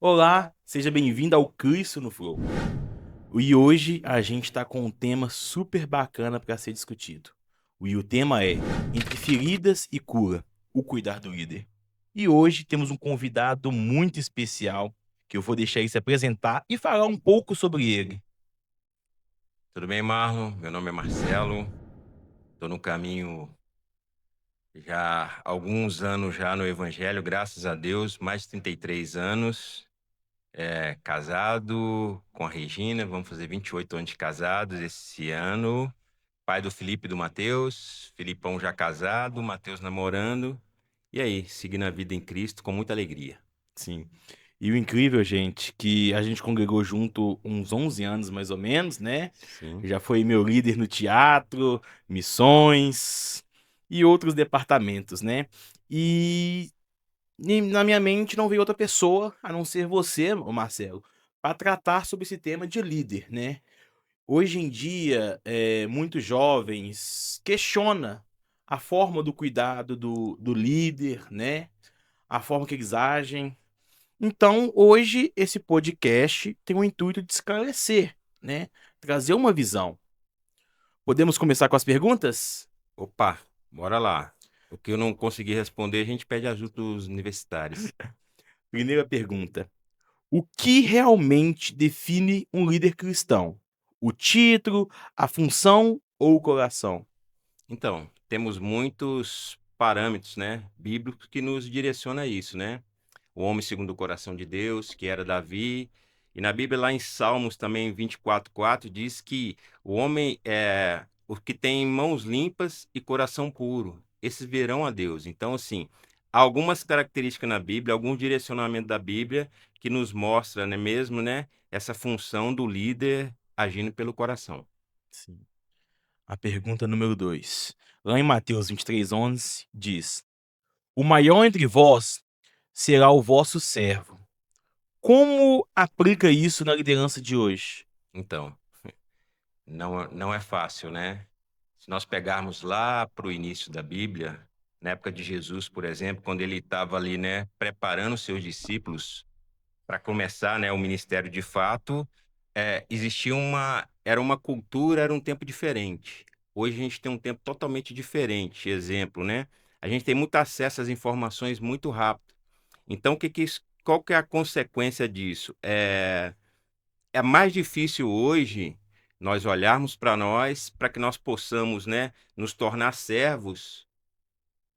Olá, seja bem-vindo ao Cristo no Flow. E hoje a gente está com um tema super bacana para ser discutido. E o tema é Entre Feridas e Cura, o cuidar do líder. E hoje temos um convidado muito especial que eu vou deixar ele se apresentar e falar um pouco sobre ele. Tudo bem, Marlon? Meu nome é Marcelo. Estou no caminho já há alguns anos já no Evangelho, graças a Deus, mais de 33 anos. Casado com a Regina, vamos fazer 28 anos de casados esse ano. Pai do Felipe e do Matheus, Filipão já casado, Matheus namorando. E aí, seguindo a vida em Cristo com muita alegria. Sim. E o incrível, gente, que a gente congregou junto uns 11 anos mais ou menos, né? Sim. Já foi meu líder no teatro, missões e outros departamentos, né? E na minha mente não veio outra pessoa a não ser você, ô Marcelo, para tratar sobre esse tema de líder, né? Hoje em dia, muitos jovens questiona a forma do cuidado do líder, né? A forma que eles agem. Então, hoje, esse podcast tem o intuito de esclarecer, né? Trazer uma visão. Podemos começar com as perguntas? Opa, bora lá. O que eu não consegui responder, a gente pede ajuda dos universitários. Primeira pergunta. O que realmente define um líder cristão? O título, a função ou o coração? Então, temos muitos parâmetros, né, bíblicos que nos direcionam a isso, né? O homem segundo o coração de Deus, que era Davi. E na Bíblia, lá em Salmos também 24:4 diz que o homem é o que tem mãos limpas e coração puro. Esses verão a Deus. Então, assim, há algumas características na Bíblia, algum direcionamento da Bíblia que nos mostra, né, mesmo, né, essa função do líder agindo pelo coração. Sim. A pergunta número 2. Lá em Mateus 23:11 diz: O maior entre vós será o vosso servo. Como aplica isso na liderança de hoje? Então, não é fácil, né? Se nós pegarmos lá para o início da Bíblia, na época de Jesus, por exemplo, quando ele estava ali, né, preparando os seus discípulos para começar, né, o ministério de fato, existia era uma cultura, era um tempo diferente. Hoje a gente tem um tempo totalmente diferente. Exemplo, né? A gente tem muito acesso às informações muito rápido. Então, qual que é a consequência disso? É mais difícil hoje nós olharmos para nós, para que nós possamos, né, nos tornar servos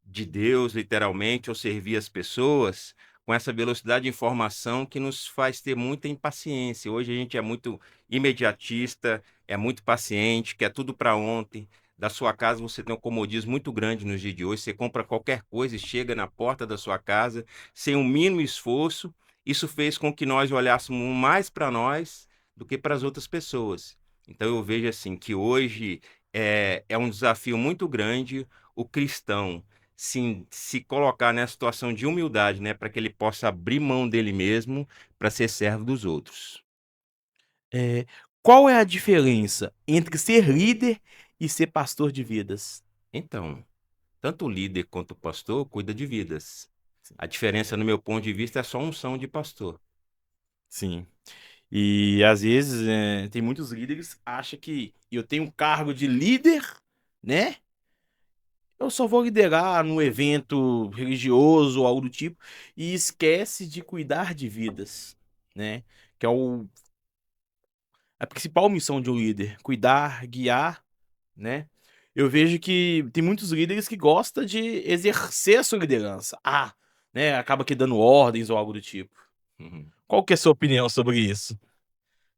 de Deus, literalmente, ou servir as pessoas com essa velocidade de informação que nos faz ter muita impaciência. Hoje a gente é muito imediatista, é muito paciente, quer tudo para ontem. Da sua casa você tem um comodismo muito grande nos dias de hoje. Você compra qualquer coisa e chega na porta da sua casa sem o mínimo esforço. Isso fez com que nós olhássemos mais para nós do que para as outras pessoas. Então eu vejo assim que hoje é um desafio muito grande o cristão se colocar nessa situação de humildade, né, para que ele possa abrir mão dele mesmo para ser servo dos outros. Eh, Qual é a diferença entre ser líder e ser pastor de vidas? Então, tanto o líder quanto o pastor cuida de vidas. Sim. A diferença, no meu ponto de vista, é só a unção de pastor. Sim. E às vezes, tem muitos líderes que acham que eu tenho um cargo de líder, né? Eu só vou liderar num evento religioso ou algo do tipo e esquece de cuidar de vidas, né? Que é a principal missão de um líder, cuidar, guiar, né? Eu vejo que tem muitos líderes que gostam de exercer a sua liderança. Ah, né? Acaba que dando ordens ou algo do tipo. Uhum. Qual que é a sua opinião sobre isso?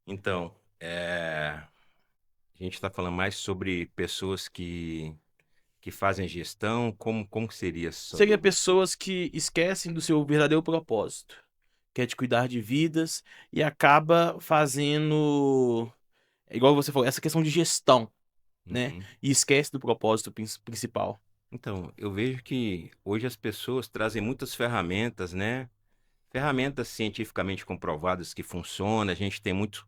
Então, a gente está falando mais sobre pessoas que fazem gestão, como que seria essa sua Seria dúvida? pessoas que esquecem do seu verdadeiro propósito, que é de cuidar de vidas e acaba fazendo, igual você falou, essa questão de gestão, né? Uhum. E esquece do propósito principal. Então, eu vejo que hoje as pessoas trazem muitas ferramentas, né? Ferramentas cientificamente comprovadas que funcionam, a gente tem muito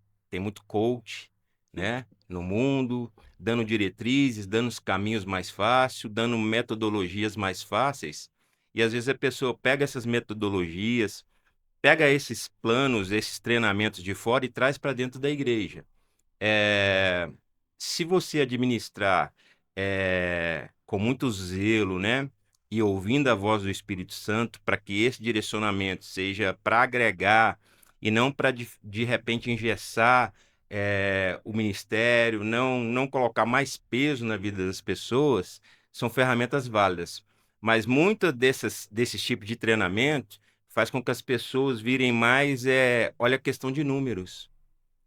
coach, né, no mundo, dando diretrizes, dando os caminhos mais fáceis, dando metodologias mais fáceis. E às vezes a pessoa pega essas metodologias, pega esses planos, esses treinamentos de fora e traz para dentro da igreja. Eh, Se você administrar, com muito zelo, né, e ouvindo a voz do Espírito Santo, para que esse direcionamento seja para agregar e não para de repente engessar, o ministério, não colocar mais peso na vida das pessoas, são ferramentas válidas. Mas muita desses tipos de treinamento faz com que as pessoas virem mais, olha, a questão de números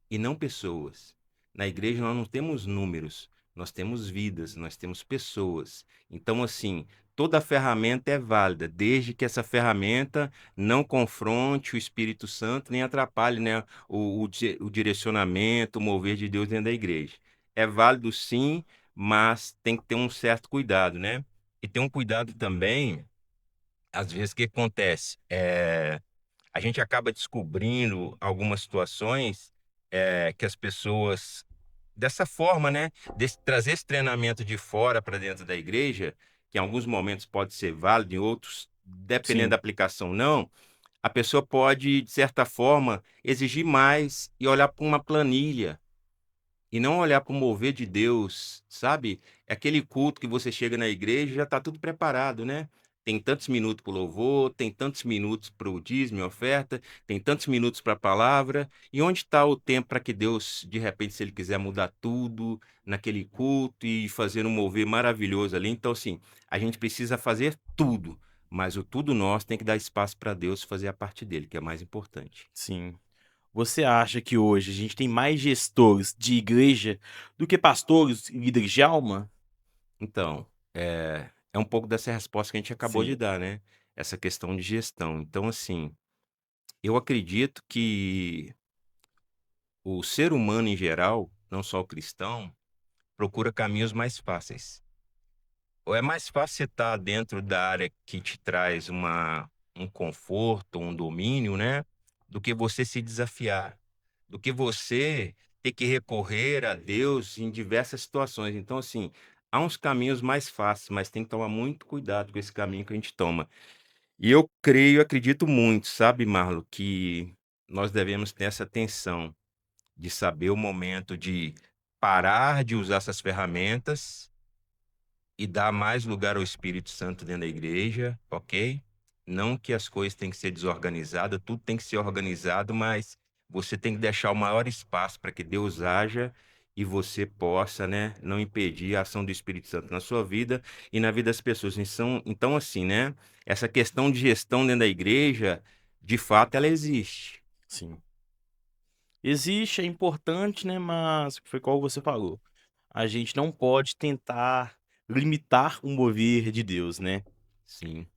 e não pessoas. Na igreja nós não temos números, nós temos vidas, nós temos pessoas. Então, assim, toda ferramenta é válida, desde que essa ferramenta não confronte o Espírito Santo, nem atrapalhe, né, o direcionamento, o mover de Deus dentro da igreja. É válido sim, mas tem que ter um certo cuidado, né? E tem um cuidado também, às vezes, o que acontece? A gente acaba descobrindo algumas situações que as pessoas, dessa forma, né, trazer esse treinamento de fora para dentro da igreja, que em alguns momentos pode ser válido, em outros, dependendo da Sim, aplicação, não. A pessoa pode, de certa forma, exigir mais e olhar para uma planilha e não olhar para o mover de Deus, sabe? É aquele culto que você chega na igreja e já está tudo preparado, né? Tem tantos minutos para o louvor, tem tantos minutos para o dízimo e oferta, tem tantos minutos para a palavra. E onde está o tempo para que Deus, de repente, se Ele quiser mudar tudo naquele culto e fazer um mover maravilhoso ali? Então, assim, a gente precisa fazer tudo, mas o tudo nosso tem que dar espaço para Deus fazer a parte dele, que é mais importante. sim. Você acha que hoje a gente tem mais gestores de igreja do que pastores e líderes de alma? Então, é um pouco dessa resposta que a gente acabou de Sim, dar, né, essa questão de gestão. Então, assim, eu acredito que o ser humano em geral, não só o cristão, procura caminhos mais fáceis. Ou é mais fácil você estar dentro da área que te traz um conforto, um domínio, né, do que você se desafiar, do que você ter que recorrer a Deus em diversas situações. Então, assim, há uns caminhos mais fáceis, mas tem que tomar muito cuidado com esse caminho que a gente toma. E eu creio, acredito muito, sabe, Marlo, que nós devemos ter essa atenção de saber o momento de parar de usar essas ferramentas e dar mais lugar ao Espírito Santo dentro da igreja, ok? Não que as coisas têm que ser desorganizadas, tudo tem que ser organizado, mas você tem que deixar o maior espaço para que Deus haja e você possa, né, não impedir a ação do Espírito Santo na sua vida e na vida das pessoas. Então, assim, né, essa questão de gestão dentro da igreja, de fato, ela existe. sim. Existe, é importante, né, mas foi igual você falou, a gente não pode tentar limitar o mover de Deus, né. Sim.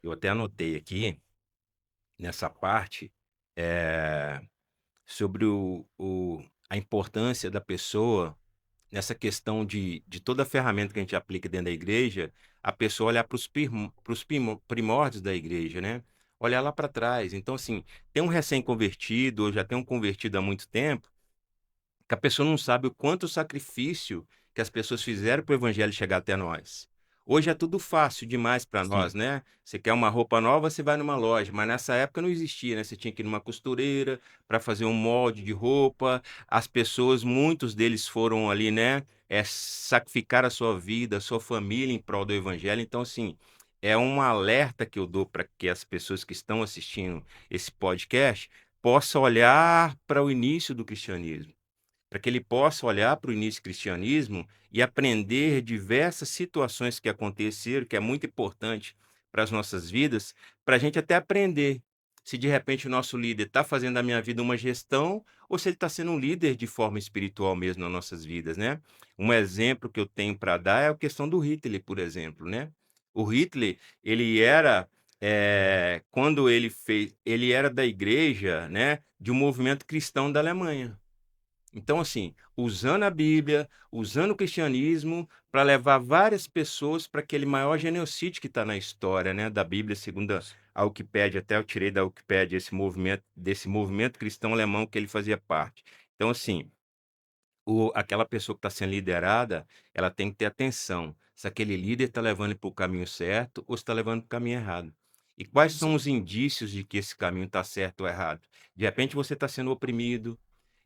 Eu até anotei aqui, nessa parte, eh, sobre a importância da pessoa nessa questão de toda a ferramenta que a gente aplica dentro da igreja, a pessoa olhar para os primórdios da igreja, né? Olhar lá para trás. Então, assim, tem um recém-convertido, ou já tem um convertido há muito tempo, que a pessoa não sabe o quanto sacrifício que as pessoas fizeram para o evangelho chegar até nós. Hoje é tudo fácil demais para nós, Sim, né? Você quer uma roupa nova, você vai numa loja, mas nessa época não existia, né? Você tinha que ir numa costureira para fazer um molde de roupa. As pessoas, muitos deles foram ali, né? Sacrificar a sua vida, a sua família em prol do evangelho. Então, assim, é um alerta que eu dou para que as pessoas que estão assistindo esse podcast possam olhar para o início do cristianismo, para que ele possa olhar para o início do cristianismo e aprender diversas situações que aconteceram, que é muito importante para as nossas vidas, para a gente até aprender se de repente o nosso líder está fazendo da minha vida uma gestão ou se ele está sendo um líder de forma espiritual mesmo nas nossas vidas, né? Um exemplo que eu tenho para dar é a questão do Hitler, por exemplo, né? O Hitler, ele era quando ele era da igreja, né, de um movimento cristão da Alemanha. Então, assim, usando a Bíblia, usando o cristianismo para levar várias pessoas para aquele maior genocídio que está na história, né, da Bíblia, segundo a Wikipédia, até eu tirei da Wikipédia esse movimento, desse movimento cristão alemão que ele fazia parte. Então, assim, aquela pessoa que está sendo liderada, ela tem que ter atenção se aquele líder está levando para o caminho certo ou se está levando para o caminho errado. E quais são Sim, os indícios de que esse caminho está certo ou errado? De repente você está sendo oprimido,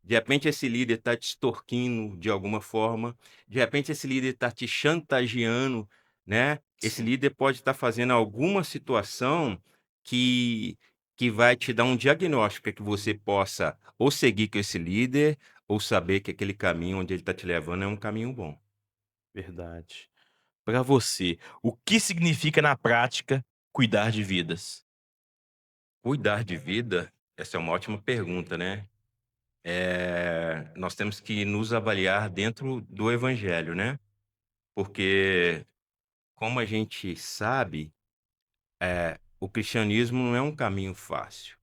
de repente esse líder está te extorquindo de alguma forma, de repente esse líder está te chantageando, né? Esse sim, líder pode estar fazendo alguma situação que que vai te dar um diagnóstico para que você possa ou seguir com esse líder ou saber que aquele caminho onde ele está te levando é um caminho bom. verdade. Para você, o que significa na prática cuidar de vidas? Cuidar de vida, essa é uma ótima pergunta, né? Nós temos que nos avaliar dentro do evangelho, né? Porque, como a gente sabe, o cristianismo não é um caminho fácil.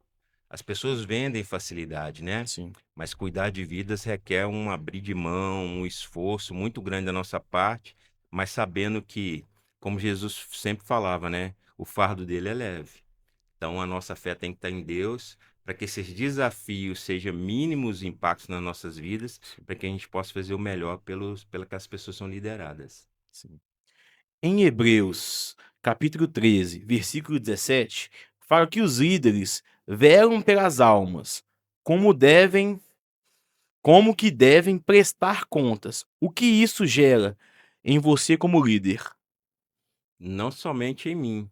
As pessoas vendem facilidade, né? Sim, Mas cuidar de vidas requer um abrir de mão, um esforço muito grande da nossa parte, mas sabendo que, como Jesus sempre falava, né? O fardo dele é leve. Então, a nossa fé tem que estar em Deus, para que esses desafios sejam mínimos impactos nas nossas vidas, sim, para que a gente possa fazer o melhor pela que as pessoas são lideradas. sim. Em Hebreus, capítulo 13, versículo 17, fala que os líderes velam pelas almas, como devem como que devem prestar contas. O que isso gera em você como líder? Não somente em mim,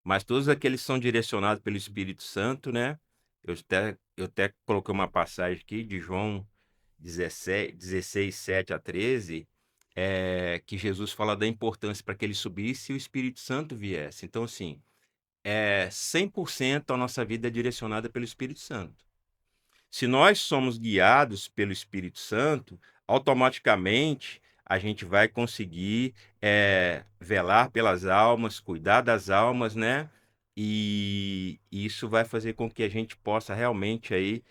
mas todos aqueles que são direcionados pelo Espírito Santo, né? Eu até coloquei uma passagem aqui de João 16, 7 a 13, que Jesus fala da importância para que ele subisse e o Espírito Santo viesse. Então, assim, 100% a nossa vida é direcionada pelo Espírito Santo. Se nós somos guiados pelo Espírito Santo, automaticamente a gente vai conseguir velar pelas almas, cuidar das almas, né? E isso vai fazer com que a gente possa realmente aí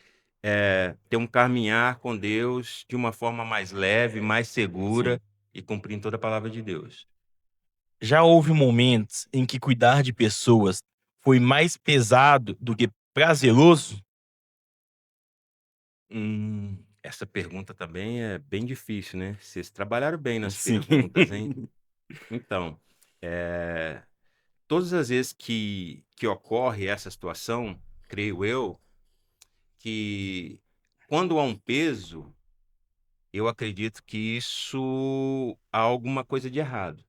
ter um caminhar com Deus de uma forma mais leve, mais segura Sim. e cumprindo toda a palavra de Deus. Já houve momentos em que cuidar de pessoas foi mais pesado do que prazeroso? Essa pergunta também é bem difícil, né? Vocês trabalharam bem nas Sim. perguntas, hein? Então, eh, todas as vezes que ocorre essa situação, creio eu, que quando há um peso, eu acredito que isso há alguma coisa de errado.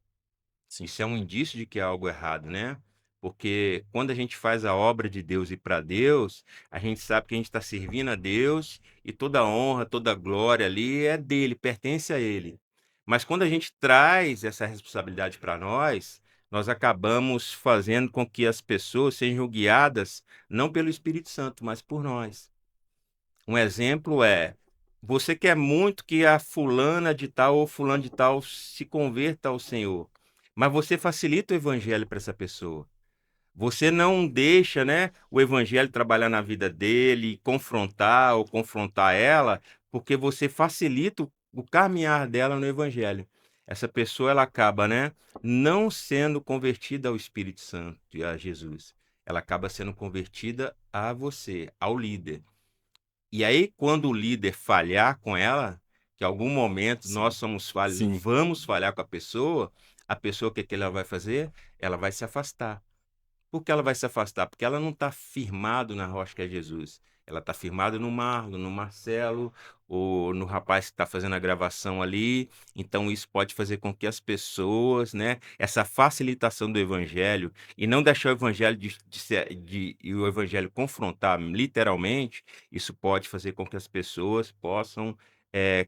Sim, Isso é um indício de que há algo errado, né? Porque quando a gente faz a obra de Deus e para Deus, a gente sabe que a gente está servindo a Deus e toda a honra, toda a glória ali é dele, pertence a ele. Mas quando a gente traz essa responsabilidade para nós, nós acabamos fazendo com que as pessoas sejam guiadas não pelo Espírito Santo, mas por nós. Um exemplo é: você quer muito que a fulana de tal ou fulano de tal se converta ao Senhor, mas você facilita o evangelho para essa pessoa. Você não deixa, né, o evangelho trabalhar na vida dele, confrontar ou confrontar ela, porque você facilita o caminhar dela no evangelho. Essa pessoa ela acaba, né, não sendo convertida ao Espírito Santo e a Jesus. Ela acaba sendo convertida a você, ao líder. E aí, quando o líder falhar com ela, que em algum momento nós sim, somos falhos, sim, vamos falhar com a pessoa, o que que ela vai fazer? Ela vai se afastar. Por que ela vai se afastar? Porque ela não está firmado na rocha que é Jesus. Ela está firmada no Marlon, no Marcelo, ou no rapaz que está fazendo a gravação ali. Então, isso pode fazer com que as pessoas, né, essa facilitação do evangelho, e não deixar o evangelho e o evangelho confrontar literalmente, isso pode fazer com que as pessoas possam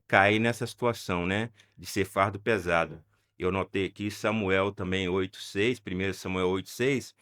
cair nessa situação, né, de ser fardo pesado. Eu notei aqui Samuel também 8:6, 1 Samuel 8:6,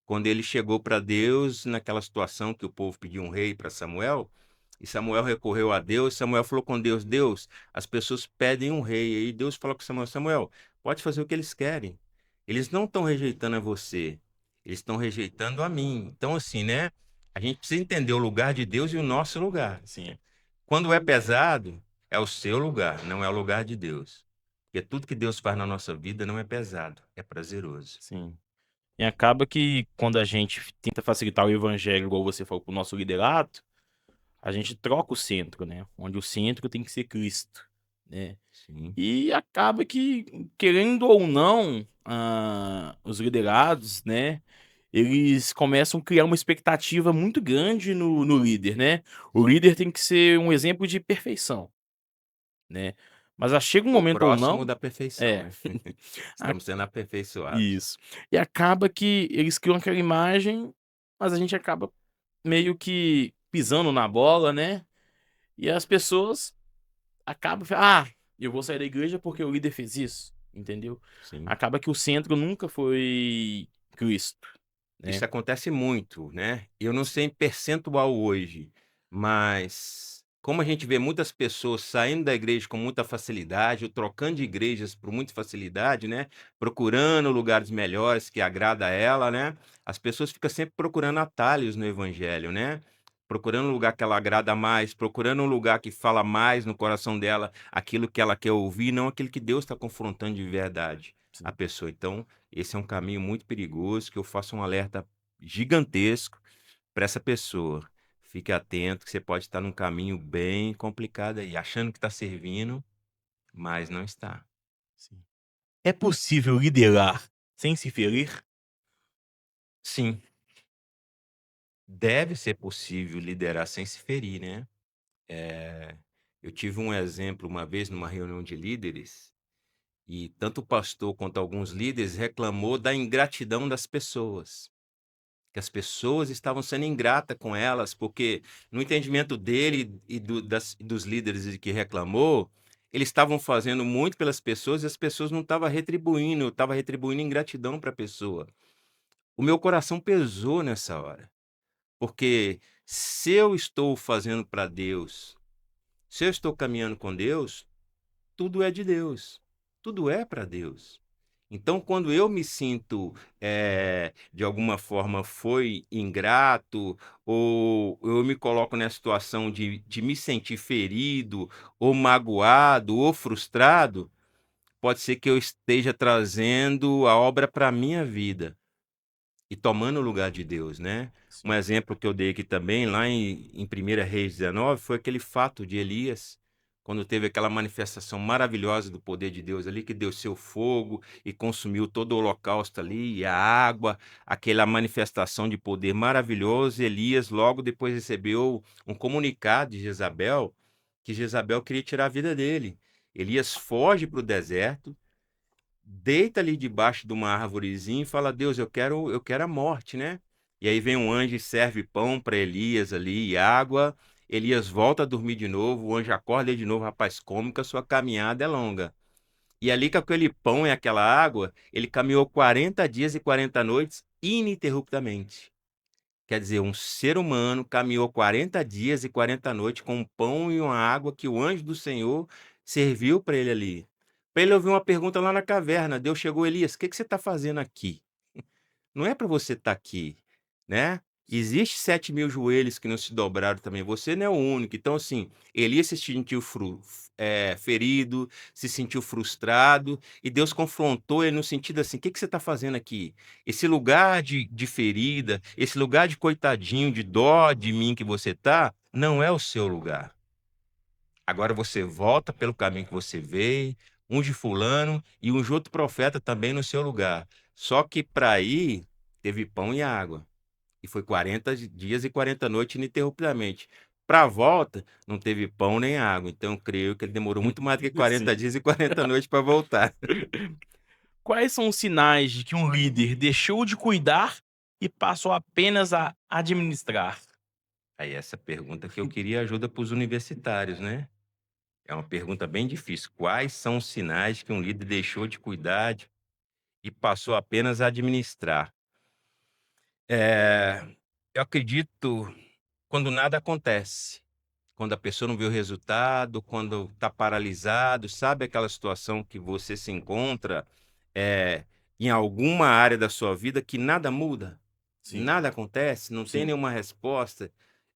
quando ele chegou para Deus naquela situação que o povo pediu um rei para Samuel, e Samuel recorreu a Deus, Samuel falou com Deus: Deus, as pessoas pedem um rei. Aí Deus falou com Samuel: Samuel, pode fazer o que eles querem. Eles não estão rejeitando a você, eles estão rejeitando a mim. Então, assim, né? A gente precisa entender o lugar de Deus e o nosso lugar. sim, Quando é pesado, é o seu lugar, não é o lugar de Deus. Porque tudo que Deus faz na nossa vida não é pesado, é prazeroso. sim. E acaba que quando a gente tenta facilitar o evangelho, igual você falou, para o nosso liderato, a gente troca o centro, né? Onde o centro tem que ser Cristo, né? Sim, E acaba que, querendo ou não, os liderados, né? eles começam a criar uma expectativa muito grande no líder, né. O líder tem que ser um exemplo de perfeição, né. Mas chega um Ou momento ou próximo não da perfeição, é. né. A Estamos sendo aperfeiçoados. Isso. E acaba que eles criam aquela imagem, mas a gente acaba meio que pisando na bola, né, e as pessoas acabam eu vou sair da igreja porque o líder fez isso", entendeu. Sim. Acaba que o centro nunca foi Cristo, né. Isso acontece muito, né. Eu não Sim, sei em percentual hoje, mas como a gente vê muitas pessoas saindo da igreja com muita facilidade ou trocando de igrejas por muita facilidade, né, procurando lugares melhores que agrada a ela, né, as pessoas ficam sempre procurando atalhos no evangelho, né, procurando um lugar que ela agrada mais, procurando um lugar que fala mais no coração dela aquilo que ela quer ouvir, não aquilo que Deus está confrontando de verdade a sim. pessoa. Então esse é um caminho muito perigoso que eu faço um alerta gigantesco para essa pessoa. Fique atento que você pode estar num caminho bem complicado aí, achando que está servindo, mas não está. Sim. É possível liderar sem se ferir? Sim, deve ser possível liderar sem se ferir, né? Eu tive um exemplo uma vez numa reunião de líderes e tanto o pastor quanto alguns líderes reclamou da ingratidão das pessoas. Que as pessoas estavam sendo ingrata com elas, porque no entendimento dele e dos líderes que reclamou, eles estavam fazendo muito pelas pessoas e as pessoas não estavam retribuindo, estava retribuindo ingratidão para a pessoa. O meu coração pesou nessa hora, porque se eu estou fazendo para Deus, se eu estou caminhando com Deus, tudo é de Deus, tudo é para Deus. Então, quando eu me sinto, de alguma forma, foi ingrato, ou eu me coloco nessa situação de me sentir ferido, ou magoado, ou frustrado, pode ser que eu esteja trazendo a obra para a minha vida. E tomando o lugar de Deus, né. Um Sim. exemplo que eu dei aqui também, lá em 1 Reis 19, foi aquele fato de Elias, quando teve aquela manifestação maravilhosa do poder de Deus ali, que desceu fogo e consumiu todo o holocausto ali, e a água, aquela manifestação de poder maravilhoso. Elias logo depois recebeu um comunicado de Jezabel, que Jezabel queria tirar a vida dele. Elias foge para o deserto, deita ali debaixo de uma arvorezinha e fala: "Deus, eu quero a morte", né. E aí vem um anjo e serve pão para Elias ali e água. Elias volta a dormir de novo, o anjo acorda ele de novo: "Rapaz, come que a sua caminhada é longa". E ali com aquele pão e aquela água, ele caminhou 40 dias e 40 noites ininterruptamente. Quer dizer, um ser humano caminhou 40 dias e 40 noites com um pão e uma água que o anjo do Senhor serviu para ele ali. Para ele ouvir uma pergunta lá na caverna, Deus chegou: "Elias, o que que você está fazendo aqui?" Não é para você estar aqui, né. Existe 7.000 joelhos que não se dobraram também, você não é o único. Então, assim, Elias se sentiu ferido, se sentiu frustrado, e Deus confrontou ele no sentido assim: "O "Que que você está fazendo aqui? Esse lugar de ferida, esse lugar de coitadinho, de dó de mim que você tá, não é o seu lugar. Agora você volta pelo caminho que você veio, unge fulano e unge outro profeta também no seu lugar. Só que para ir, teve pão e água. E foi 40 dias e 40 noites ininterruptamente. Para a volta, não teve pão nem água. Então eu creio que ele demorou muito mais do que 40 Sim. dias e 40 noites para voltar. Quais são os sinais de que um líder deixou de cuidar e passou apenas a administrar? Aí essa pergunta que eu queria ajuda para os universitários, né? É uma pergunta bem difícil. Quais são os sinais que um líder deixou de cuidar e passou apenas a administrar? Eh, eu acredito quando nada acontece, quando a pessoa não vê o resultado, quando está paralisado, sabe aquela situação que você se encontra, em alguma área da sua vida que nada muda, Sim, nada acontece, não tem sim, nenhuma resposta.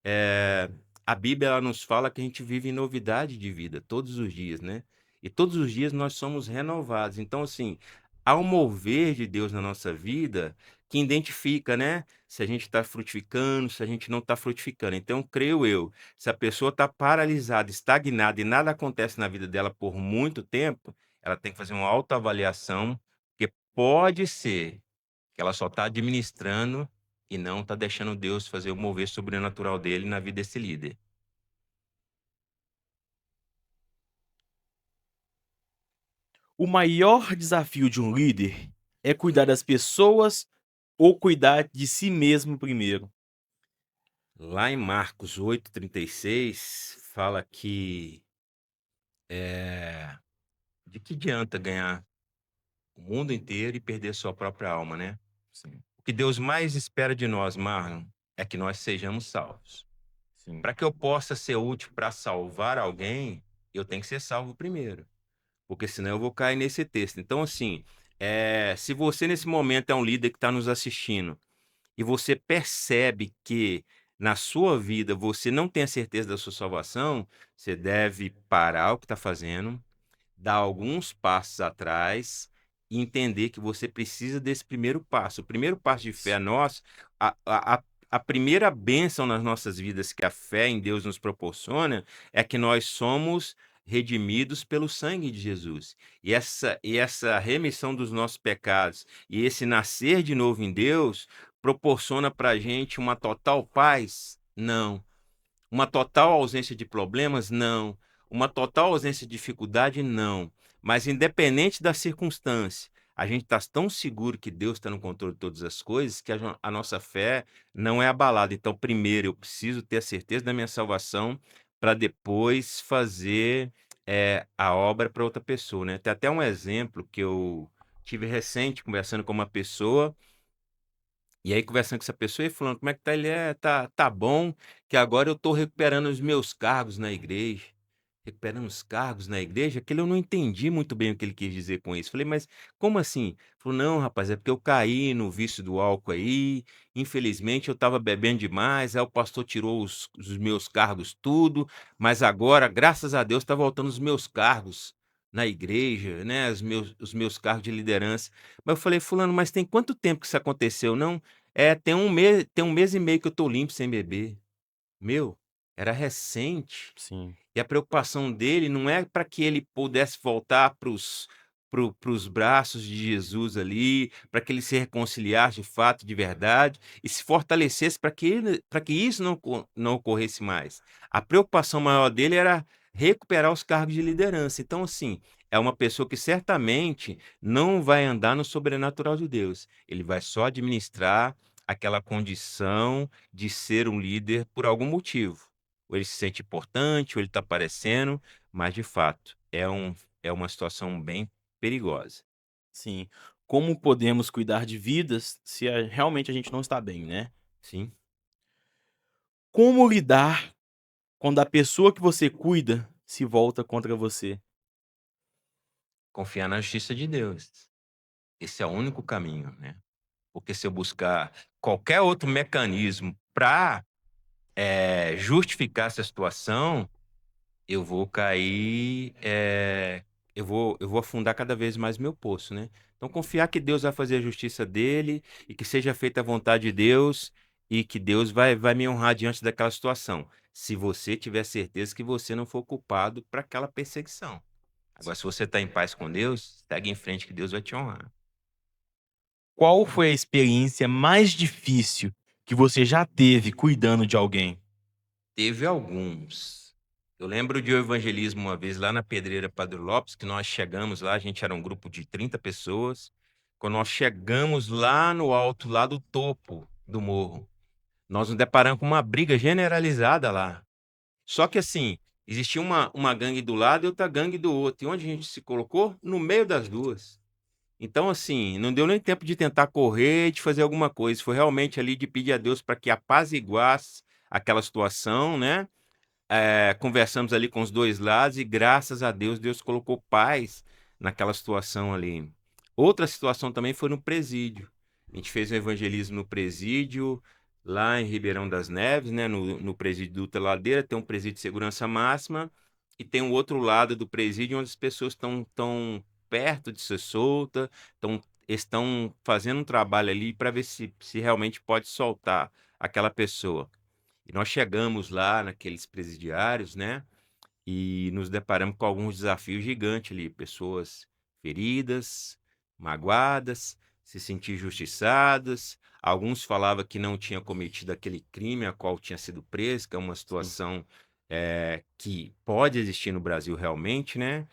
Eh, a Bíblia ela nos fala que a gente vive em novidade de vida todos os dias, né? E todos os dias nós somos renovados. Então, assim, há um mover de Deus na nossa vida que identifica, né? Se a gente está frutificando, se a gente não está frutificando. Então, creio eu, se a pessoa está paralisada, estagnada e nada acontece na vida dela por muito tempo, ela tem que fazer uma autoavaliação, porque pode ser que ela só está administrando e não está deixando Deus fazer o mover sobrenatural dele na vida desse líder. O maior desafio de um líder é cuidar das pessoas ou cuidar de si mesmo primeiro? Lá em Marcos 8:36 fala que de que adianta ganhar o mundo inteiro e perder sua própria alma, né? Sim, O que Deus mais espera de nós, Marlon, é que nós sejamos salvos. sim, Para que eu possa ser útil para salvar alguém, eu tenho que ser salvo primeiro, porque senão eu vou cair nesse texto. Então, assim, se você nesse momento é um líder que está nos assistindo e você percebe que na sua vida você não tem a certeza da sua salvação, você deve parar o que está fazendo, dar alguns passos atrás e entender que você precisa desse primeiro passo. O primeiro passo de fé isso, nosso, a primeira bênção nas nossas vidas que a fé em Deus nos proporciona é que nós somos redimidos pelo sangue de Jesus. E essa remissão dos nossos pecados e esse nascer de novo em Deus proporciona para a gente uma total paz? Não. Uma total ausência de problemas? Não. Uma total ausência de dificuldade? Não. Mas independente da circunstância, a gente está tão seguro que Deus está no controle de todas as coisas que a nossa fé não é abalada. Então, primeiro, eu preciso ter a certeza da minha salvação para depois fazer a obra para outra pessoa, né? Tem até um exemplo que eu tive recente conversando com uma pessoa e aí, conversando com essa pessoa e falando: "Como é que tá?" Ele: tá bom, que agora eu tô recuperando os meus cargos na igreja". Recuperando os cargos na igreja? Aquilo eu não entendi muito bem o que ele quis dizer com isso. Falei: "Mas como assim?" Falou: "Não, rapaz, é porque eu caí no vício do álcool aí, infelizmente eu estava bebendo demais, aí o pastor tirou os meus cargos tudo, mas agora, graças a Deus, tá voltando os meus cargos na igreja, né, os meus cargos de liderança". Mas eu falei: "Fulano, mas tem quanto tempo que isso aconteceu?" "Não, tem um mês e meio que eu tô limpo sem beber". Meu, era recente. sim, E a preocupação dele não é para que ele pudesse voltar para os braços de Jesus ali, para que ele se reconciliasse de fato, de verdade, e se fortalecesse para que isso não ocorresse mais. A preocupação maior dele era recuperar os cargos de liderança. Então, assim, é uma pessoa que certamente não vai andar no sobrenatural de Deus. Ele vai só administrar aquela condição de ser um líder por algum motivo. Ou ele se sente importante, ou ele está aparecendo, mas de fato é uma situação bem perigosa. sim. Como podemos cuidar de vidas se realmente a gente não está bem, né? Sim, Como lidar quando a pessoa que você cuida se volta contra você? confiar na justiça de Deus. Esse é o único caminho, né? Porque se eu buscar qualquer outro mecanismo para justificar essa situação, eu vou cair, eu vou afundar cada vez mais meu poço, né. Então confiar que Deus vai fazer a justiça dele e que seja feita a vontade de Deus e que Deus vai me honrar diante daquela situação, se você tiver certeza que você não for culpado para aquela perseguição. Agora se você está em paz com Deus, segue em frente que Deus vai te honrar. Qual foi a experiência mais difícil que você já teve cuidando de alguém? Teve alguns. Eu lembro de um evangelismo uma vez lá na Pedreira Padre Lopes, que nós chegamos lá, a gente era um grupo de 30 pessoas. Quando nós chegamos lá no alto, lá do topo do morro, nós nos deparamos com uma briga generalizada lá. Só que assim, existia uma gangue do lado e outra gangue do outro. E onde a gente se colocou? No meio das duas. Então, assim, não deu nem tempo de tentar correr, de fazer alguma coisa. Foi realmente ali de pedir a Deus para que apaziguasse aquela situação, né? Conversamos ali com os 2 lados e graças a Deus, Deus colocou paz naquela situação ali. Outra situação também foi no presídio. A gente fez um evangelismo no presídio, lá em Ribeirão das Neves, né, no presídio Dutra Ladeira, tem um presídio de segurança máxima e tem um outro lado do presídio onde as pessoas estão perto de ser solta, estão fazendo um trabalho ali para ver se realmente pode soltar aquela pessoa. E nós chegamos lá naqueles presidiários, né, e nos deparamos com alguns desafios gigantes ali, pessoas feridas, magoadas, se sentir injustiçadas, Alguns falavam que não tinha cometido aquele crime a qual tinha sido preso, que é uma Sim. situação, que pode existir no Brasil realmente, né.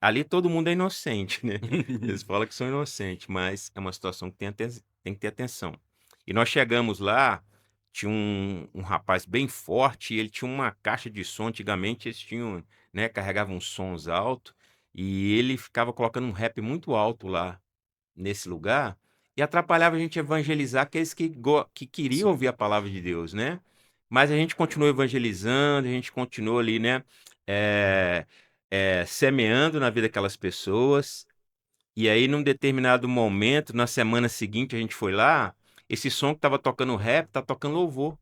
Ali todo mundo é inocente, né. Eles falam que são inocentes, mas é uma situação que tem que ter atenção. E nós chegamos lá, tinha um rapaz bem forte e ele tinha uma caixa de som, antigamente eles tinham, né, carregavam sons alto, e ele ficava colocando um rap muito alto lá nesse lugar, e atrapalhava a gente evangelizar aqueles que queriam Sim. ouvir a palavra de Deus, né. Mas a gente continuou evangelizando, a gente continuou ali, né, eh semeando na vida daquelas pessoas, e aí num determinado momento, na semana seguinte a gente foi lá, esse som que estava tocando rap, tá tocando louvor.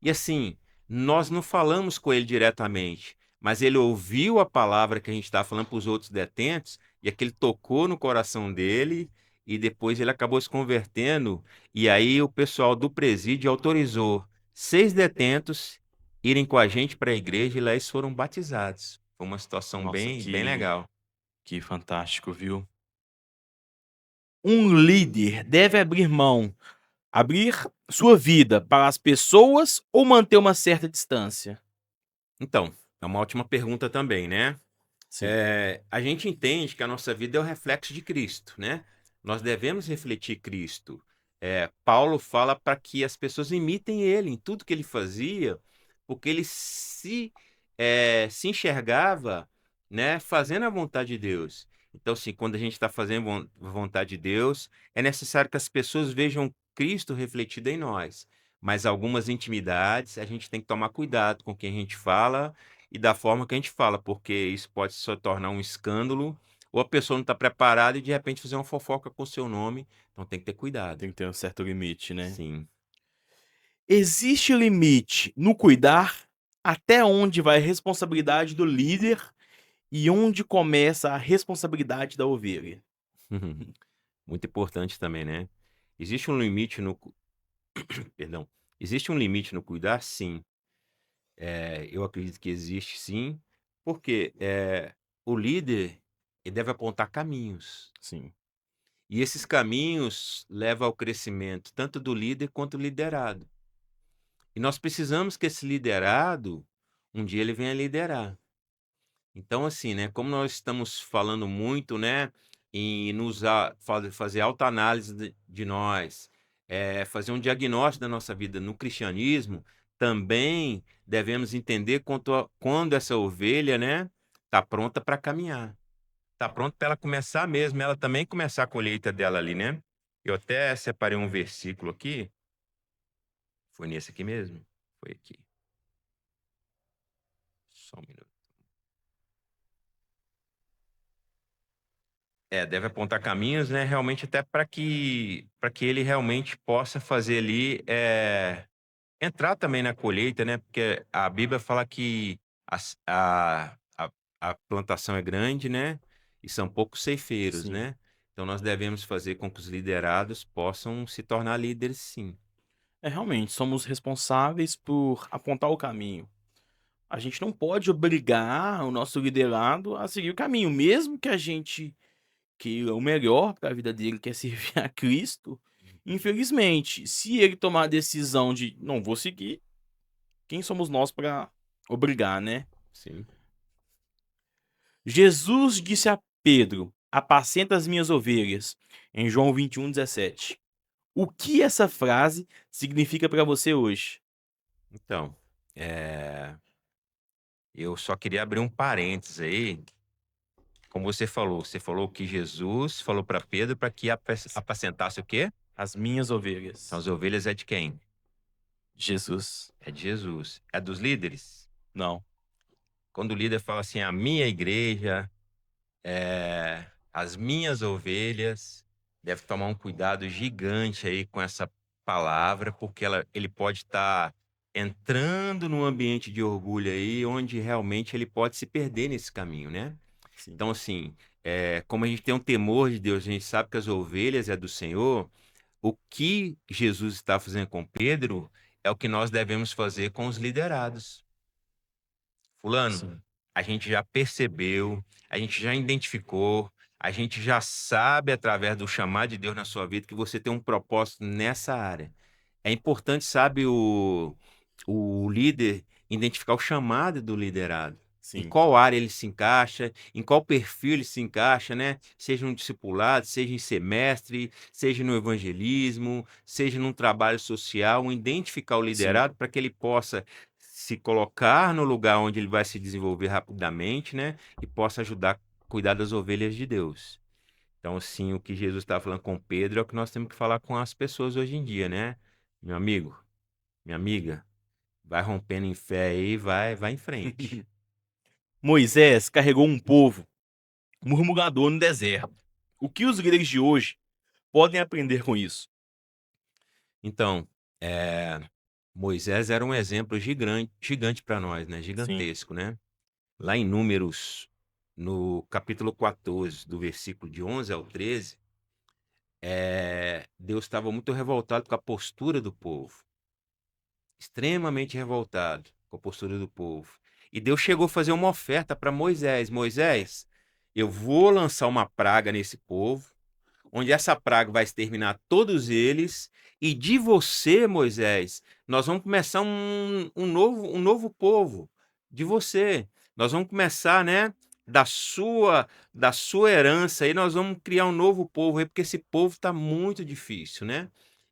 E assim, nós não falamos com ele diretamente, mas ele ouviu a palavra que a gente estava falando para os outros detentos, e aquilo tocou no coração dele, e depois ele acabou se convertendo, e aí o pessoal do presídio autorizou 6 detentos irem com a gente para a igreja, e lá eles foram batizados. Foi uma situação Nossa, bem legal. que fantástico, viu. Um líder deve abrir sua vida para as pessoas ou manter uma certa distância? Então, é uma ótima pergunta também, né. Sim. A gente entende que a nossa vida é o reflexo de Cristo, né. Nós devemos refletir Cristo. Paulo fala para que as pessoas imitem ele em tudo que ele fazia, porque ele se enxergava, né, fazendo a vontade de Deus. Então, assim, quando a gente está fazendo vontade de Deus, é necessário que as pessoas vejam Cristo refletido em nós. Mas algumas intimidades, a gente tem que tomar cuidado com quem a gente fala e da forma que a gente fala, porque isso pode se tornar um escândalo, ou a pessoa não está preparada e de repente fazer uma fofoca com o seu nome, então tem que ter cuidado. Tem que ter um certo limite, né. Sim. Existe limite no cuidar? Até onde vai a responsabilidade do líder e onde começa a responsabilidade da ovelha? Muito importante também, né. Existe um limite no cu perdão. Existe um limite no cuidar? Sim. Eu acredito que existe sim, porque, o líder, ele deve apontar caminhos, Sim, e esses caminhos levam ao crescimento tanto do líder quanto do liderado. E nós precisamos que esse liderado, um dia ele venha liderar. Então, assim, né, como nós estamos falando muito, né, em nos fazer autoanálise de nós, fazer um diagnóstico da nossa vida no cristianismo, também devemos entender quando essa ovelha, né, está pronta para caminhar. Está pronta para ela começar mesmo, ela também começar a colheita dela ali, né. Eu até separei um versículo aqui, foi nesse aqui mesmo? Foi aqui. Só um minuto. Deve apontar caminhos, né, realmente até para que ele realmente possa fazer ali, entrar também na colheita, né, porque a Bíblia fala que as a plantação é grande, né, e são poucos ceifeiros, sim. né. Então nós devemos fazer com que os liderados possam se tornar líderes sim. É, realmente, somos responsáveis por apontar o caminho. A gente não pode obrigar o nosso liderado a seguir o caminho, mesmo que a gente queira o melhor para a vida dele, quer servir a Cristo. Infelizmente, se ele tomar a decisão de não vou seguir, quem somos nós para obrigar, né? Sim. Jesus disse a Pedro: apacenta as minhas ovelhas, em João 21:17. O que essa frase significa para você hoje? Então, eu só queria abrir um parênteses aí, como você falou que Jesus falou para Pedro para que apacentasse o quê? As minhas Então ovelhas. as ovelhas é de quem? Jesus. É de Jesus. É dos líderes? Não. Quando o líder fala assim: "A minha igreja, as minhas ovelhas", deve tomar um cuidado gigante aí com essa palavra, porque ele pode estar entrando num ambiente de orgulho aí, onde realmente ele pode se perder nesse caminho, né. Sim. Então assim, como a gente tem um temor de Deus, a gente sabe que as ovelhas é do Senhor, o que Jesus está fazendo com Pedro, é o que nós devemos fazer com os liderados. Fulano, Sim. a gente já percebeu, a gente já identificou, a gente já sabe, através do chamado de Deus na sua vida, que você tem um propósito nessa área. É importante, sabe, o líder identificar o chamado do liderado. Em Sim, qual área ele se encaixa, em qual perfil ele se encaixa, né? Seja um discipulado, seja em semestre, seja no evangelismo, seja num trabalho social, identificar o sim. liderado para que ele possa se colocar no lugar onde ele vai se desenvolver rapidamente, né? E possa ajudar a cuidar das ovelhas de Deus. Então, assim, o que Jesus estava falando com Pedro é o que nós temos que falar com as pessoas hoje em dia, né? Meu amigo, minha amiga, vai rompendo em fé aí, vai em frente. Moisés carregou um povo murmurador no deserto. O que os líderes de hoje podem aprender com isso? Então, Moisés era um exemplo gigante para nós, né? Sim, Gigantesco, né? Lá em Números, no capítulo 14, do versículo de 11 ao 13, Deus estava muito revoltado com a postura do povo, extremamente revoltado com a postura do povo. E Deus chegou a fazer uma oferta para Moisés: Moisés, eu vou lançar uma praga nesse povo, onde essa praga vai exterminar todos eles, e de você, Moisés, nós vamos começar um novo povo, de você. Nós vamos começar, né, da sua herança, e nós vamos criar um novo povo aí, porque esse povo está muito difícil, né?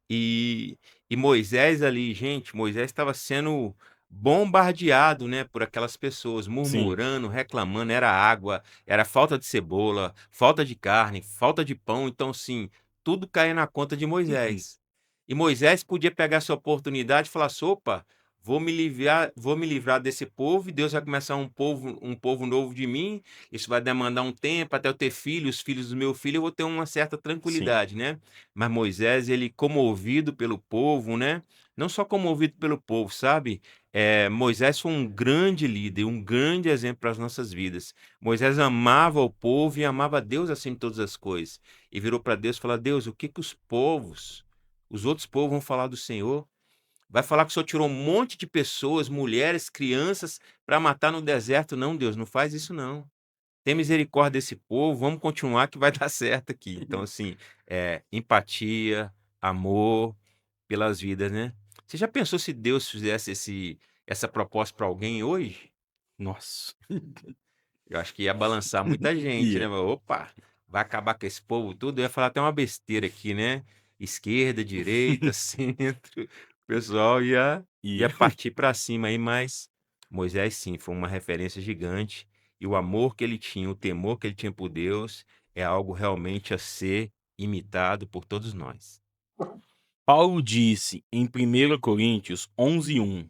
E, e Moisés ali, gente, Moisés estava sendo bombardeado, né, por aquelas pessoas, sim. murmurando, reclamando, era água, era falta de cebola, falta de carne, falta de pão, então, assim, tudo caía na conta de Moisés. E Moisés podia pegar essa oportunidade e falar assim: opa, vou me livrar desse povo, e Deus vai começar um povo novo de mim. Isso vai demandar um tempo até eu ter filhos, os filhos do meu filho, eu vou ter uma certa Sim, tranquilidade, né? Mas Moisés, ele comovido pelo povo, né? Não só comovido pelo povo, sabe? Moisés foi um grande líder, um grande exemplo para as nossas vidas. Moisés amava o povo e amava Deus acima de todas as coisas. E virou para Deus e falou: Deus, o que que os outros povos vão falar do Senhor? Vai falar que o Senhor tirou um monte de pessoas, mulheres, crianças, para matar no deserto? Não, Deus, não faz isso não. Tem misericórdia desse povo, vamos continuar que vai dar certo aqui. Então, assim, empatia, amor pelas vidas, né? Você já pensou se Deus fizesse essa proposta para alguém hoje? nossa. Eu acho que ia balançar muita gente, né? Ia, Opa, vai acabar com esse povo tudo. Eu ia falar até uma besteira aqui, né? Esquerda, direita, centro. O pessoal ia ia. partir para cima aí, mas Moisés, sim, foi uma referência gigante. E o amor que ele tinha, o temor que ele tinha por Deus, é algo realmente a ser imitado por todos nós. Paulo disse em 1 Coríntios 11:1: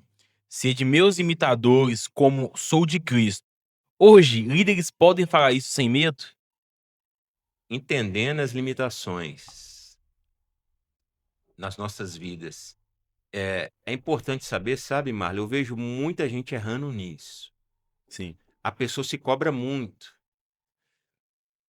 Sede meus imitadores, como sou de Cristo. Hoje, líderes podem falar isso sem medo? Entendendo as limitações nas nossas vidas. É importante saber, sabe, Marlon, eu vejo muita gente errando nisso. Sim, A pessoa se cobra muito,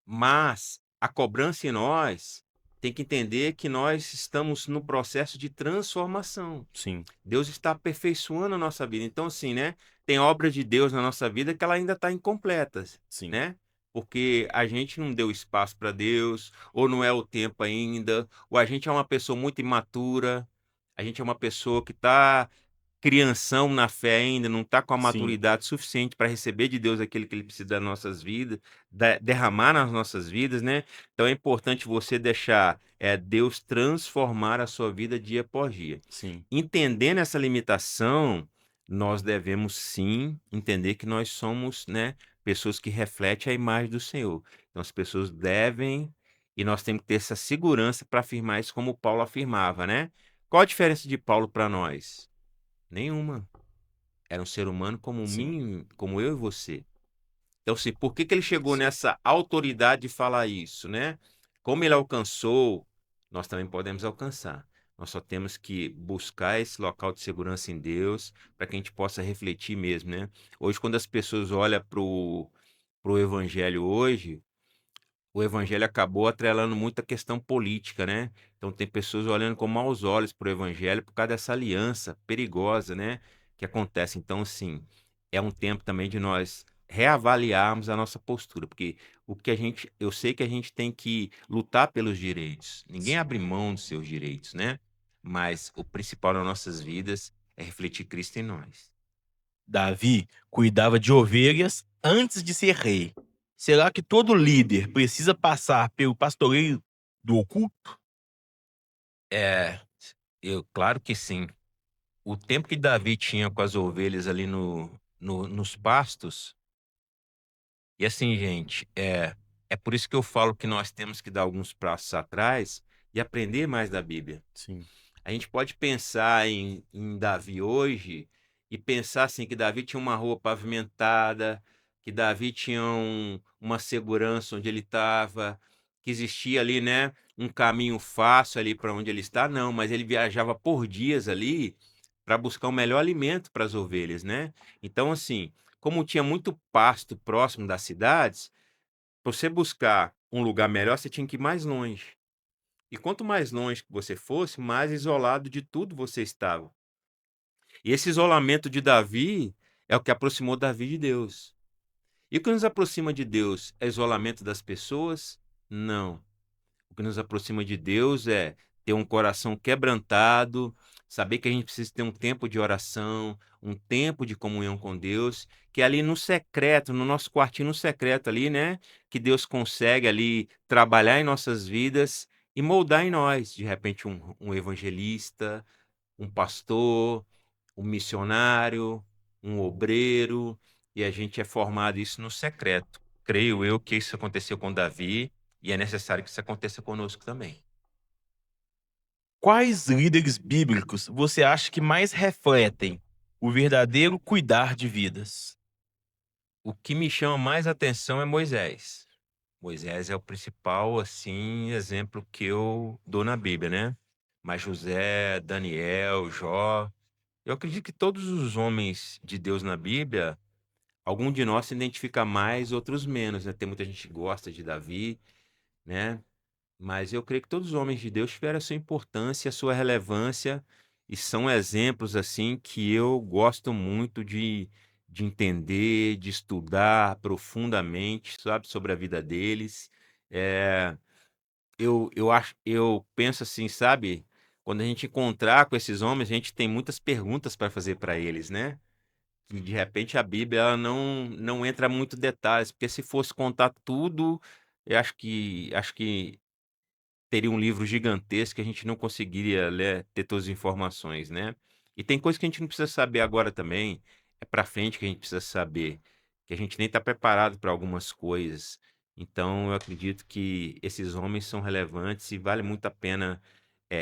mas a cobrança em nós tem que entender que nós estamos no processo de transformação. sim, Deus está aperfeiçoando a nossa vida. Então, assim, né? Tem obra de Deus na nossa vida que ela ainda está incompleta, sim, né? Porque a gente não deu espaço para Deus, ou não é o tempo ainda, ou a gente é uma pessoa muito imatura, a gente é uma pessoa que está crianção na fé ainda, não está com a sim, maturidade suficiente para receber de Deus aquilo que ele precisa das nossas vidas, derramar nas nossas vidas, né? Então é importante você deixar Deus transformar a sua vida dia após dia. sim, Entendendo essa limitação, nós devemos sim entender que nós somos, né, pessoas que refletem a imagem do Senhor. Então as pessoas devem, e nós temos que ter essa segurança para afirmar isso como Paulo afirmava, né? Qual a diferença de Paulo para nós? Nenhuma. Era um ser humano como sim, mim, como eu e você. Então, assim, por que que ele chegou sim, nessa autoridade de falar isso, né? Como ele alcançou, nós também podemos alcançar. Nós só temos que buscar esse local de segurança em Deus para que a gente possa refletir mesmo, né? Hoje, quando as pessoas olham pro evangelho hoje, o evangelho acabou atrelando muito a questão política, né? Então tem pessoas olhando com maus olhos para o evangelho por causa dessa aliança perigosa, né? Que acontece. Então, assim, é um tempo também de nós reavaliarmos a nossa postura, porque eu sei que a gente tem que lutar pelos direitos. Ninguém abre mão dos seus direitos, né? Mas o principal nas nossas vidas é refletir Cristo em nós. Davi cuidava de ovelhas antes de ser rei. Será que todo líder precisa passar pelo pastoreio do oculto? É, claro que sim. O tempo que Davi tinha com as ovelhas ali nos pastos, e assim, gente, é por isso que eu falo que nós temos que dar alguns passos atrás e aprender mais da Bíblia. Sim. A gente pode pensar em Davi hoje e pensar assim que Davi tinha uma rua pavimentada, que Davi tinha uma segurança onde ele estava, que existia ali, né, um caminho fácil ali para onde ele está. Não, mas ele viajava por dias ali para buscar o melhor alimento para as ovelhas, né? Então, assim, como tinha muito pasto próximo das cidades, pra você buscar um lugar melhor, você tinha que ir mais longe. E quanto mais longe que você fosse, mais isolado de tudo você estava. E esse isolamento de Davi é o que aproximou Davi de Deus. E o que nos aproxima de Deus é isolamento das pessoas? Não. O que nos aproxima de Deus é ter um coração quebrantado, saber que a gente precisa ter um tempo de oração, um tempo de comunhão com Deus, que é ali no secreto, no nosso quartinho no secreto ali, né, que Deus consegue ali trabalhar em nossas vidas e moldar em nós, de repente um evangelista, um pastor, um missionário, um obreiro, e a gente é formado isso no secreto. Creio eu que isso aconteceu com Davi e é necessário que isso aconteça conosco também. Quais líderes bíblicos você acha que mais refletem o verdadeiro cuidar de vidas? O que me chama mais atenção é Moisés. Moisés é o principal, assim, exemplo que eu dou na Bíblia, né? Mas José, Daniel, Jó, eu acredito que todos os homens de Deus na Bíblia, algum de nós se identifica mais, outros menos, né? Tem muita gente que gosta de Davi, né? Mas eu creio que todos os homens de Deus tiveram a sua importância, a sua relevância, e são exemplos assim que eu gosto muito de entender, de estudar profundamente, sabe, sobre a vida deles. É, eu penso assim, sabe, quando a gente encontrar com esses homens, a gente tem muitas perguntas para fazer para eles, né? Que de repente a Bíblia ela não entra muito detalhes, porque se fosse contar tudo, eu acho que teria um livro gigantesco que a gente não conseguiria ler, ter todas as informações, né? E tem coisas que a gente não precisa saber agora também, é para frente que a gente precisa saber, que a gente nem está preparado para algumas coisas. Então, eu acredito que esses homens são relevantes e vale muito a pena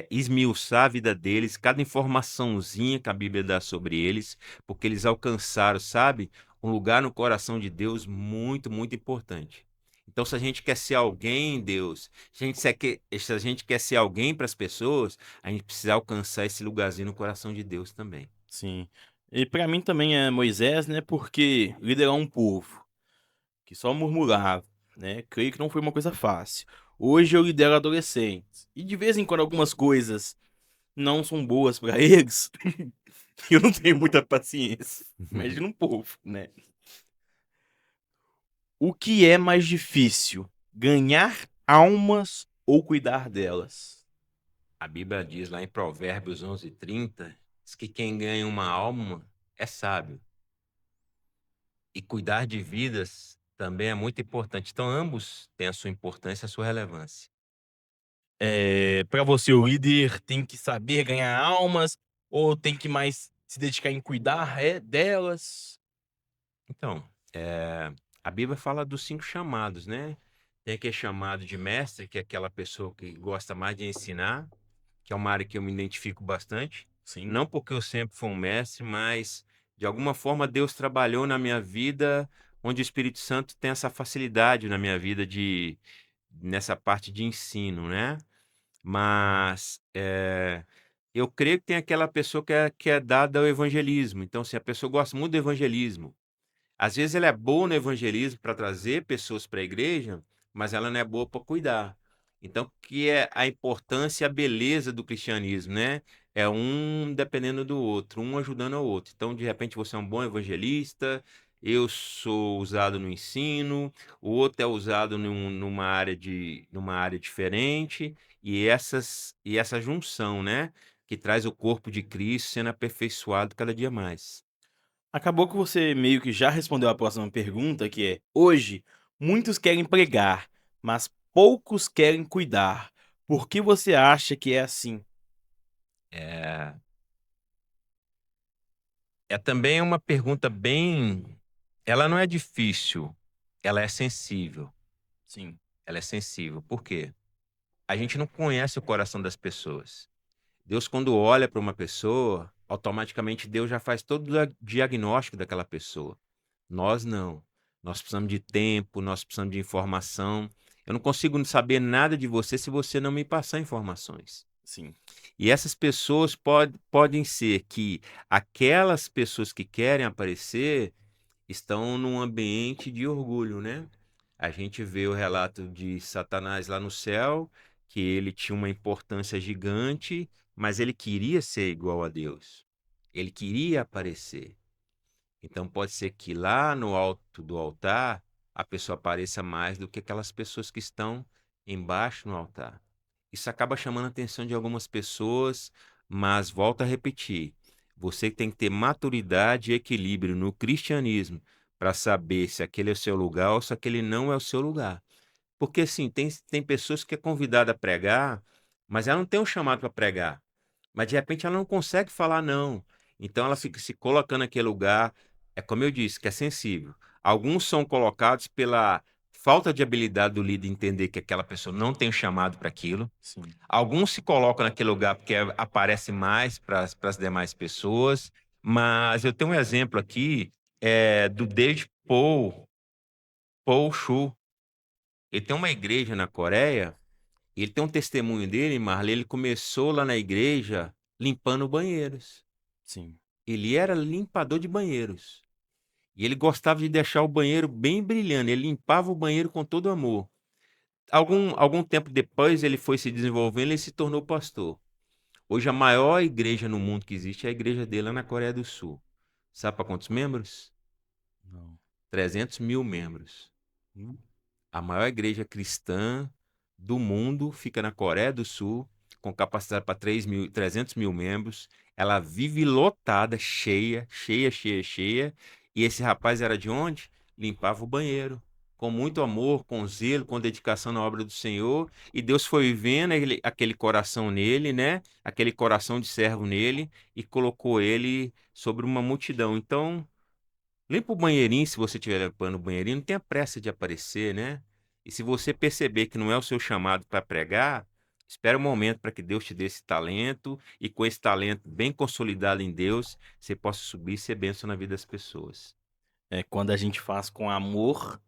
esmiuçar a vida deles, cada informaçãozinha que a Bíblia dá sobre eles, porque eles alcançaram, sabe, um lugar no coração de Deus muito, muito importante. Então, se a gente quer ser alguém, Deus, se a gente quer ser alguém para as pessoas, a gente precisa alcançar esse lugarzinho no coração de Deus também. Sim. E para mim também é Moisés, né, porque liderar um povo que só murmurava, né, creio que não foi uma coisa fácil. Hoje eu lidero adolescentes e de vez em quando algumas coisas não são boas para eles, eu não tenho muita paciência. Imagina um povo, né. O que é mais difícil, ganhar almas ou cuidar delas? A Bíblia diz lá em Provérbios 11:30, diz que quem ganha uma alma é sábio. E cuidar de vidas também é muito importante. Então, ambos têm a sua importância e a sua relevância. Para você o líder tem que saber ganhar almas ou tem que mais se dedicar em cuidar, delas? Então, a Bíblia fala dos 5 chamados, né? Tem aquele chamado de mestre, que é aquela pessoa que gosta mais de ensinar, que é uma área que eu me identifico bastante. Sim, Não porque eu sempre fui um mestre, mas de alguma forma Deus trabalhou na minha vida, onde o Espírito Santo tem essa facilidade na minha vida de nessa parte de ensino, né? Mas, eu creio que tem aquela pessoa que é dada ao evangelismo. Então, se a pessoa gosta muito do evangelismo, às vezes ela é boa no evangelismo para trazer pessoas para a igreja, mas ela não é boa para cuidar. Então, que é a importância e a beleza do cristianismo, né? É um dependendo do outro, um ajudando ao outro. Então, de repente, você é um bom evangelista, eu sou usado no ensino, o outro é usado numa área diferente, e essa junção, né, que traz o corpo de Cristo sendo aperfeiçoado cada dia mais. Acabou que você meio que já respondeu a próxima pergunta, que é: hoje, muitos querem pregar, mas poucos querem cuidar. Por que você acha que é assim? É, é também uma pergunta bem, ela não é difícil, ela é sensível. Sim, Ela é sensível. Por quê? A gente não conhece o coração das pessoas. Deus, quando olha para uma pessoa, automaticamente Deus já faz todo o diagnóstico daquela pessoa. Nós não. Nós precisamos de tempo, nós precisamos de informação. Eu não consigo saber nada de você se você não me passar informações. sim, E essas pessoas podem ser que aquelas pessoas que querem aparecer estão num ambiente de orgulho, né? A gente vê o relato de Satanás lá no céu, que ele tinha uma importância gigante, mas ele queria ser igual a Deus. Ele queria aparecer. Então pode ser que lá no alto do altar a pessoa apareça mais do que aquelas pessoas que estão embaixo no altar. Isso acaba chamando a atenção de algumas pessoas, mas volto a repetir, você tem que ter maturidade e equilíbrio no cristianismo para saber se aquele é o seu lugar ou se aquele não é o seu lugar. Porque assim, tem pessoas que é convidada a pregar, mas ela não tem um chamado para pregar. Mas de repente ela não consegue falar não. Então ela fica sim, se colocando naquele lugar, é como eu disse, que é sensível. Alguns são colocados pela falta de habilidade do líder entender que aquela pessoa não tem um chamado para aquilo. sim. Alguns se colocam naquele lugar porque aparece mais para as demais pessoas. Mas eu tenho um exemplo aqui do David Paul Chu. Ele tem uma igreja na Coreia. Ele tem um testemunho dele, Marley. Ele começou lá na igreja limpando banheiros. Sim. Ele era limpador de banheiros. E ele gostava de deixar o banheiro bem brilhando. Ele limpava o banheiro com todo amor. Algum tempo depois, ele foi se desenvolvendo e se tornou pastor. Hoje, a maior igreja no mundo que existe é a igreja dele lá na Coreia do Sul. Sabe para quantos membros? Não. 300 mil membros. Hum, A maior igreja cristã do mundo fica na Coreia do Sul, com capacidade para 300 mil membros. Ela vive lotada, cheia, cheia, cheia, cheia. E esse rapaz era de onde? Limpava o banheiro. Com muito amor, com zelo, com dedicação na obra do Senhor. E Deus foi vendo aquele coração nele, né? Aquele coração de servo nele, e colocou ele sobre uma multidão. Então, limpa o banheirinho, se você estiver limpando o banheirinho, não tenha pressa de aparecer, né? E se você perceber que não é o seu chamado para pregar, espere um momento para que Deus te dê esse talento, e com esse talento bem consolidado em Deus, você possa subir e ser bênção na vida das pessoas. É, quando a gente faz com amor,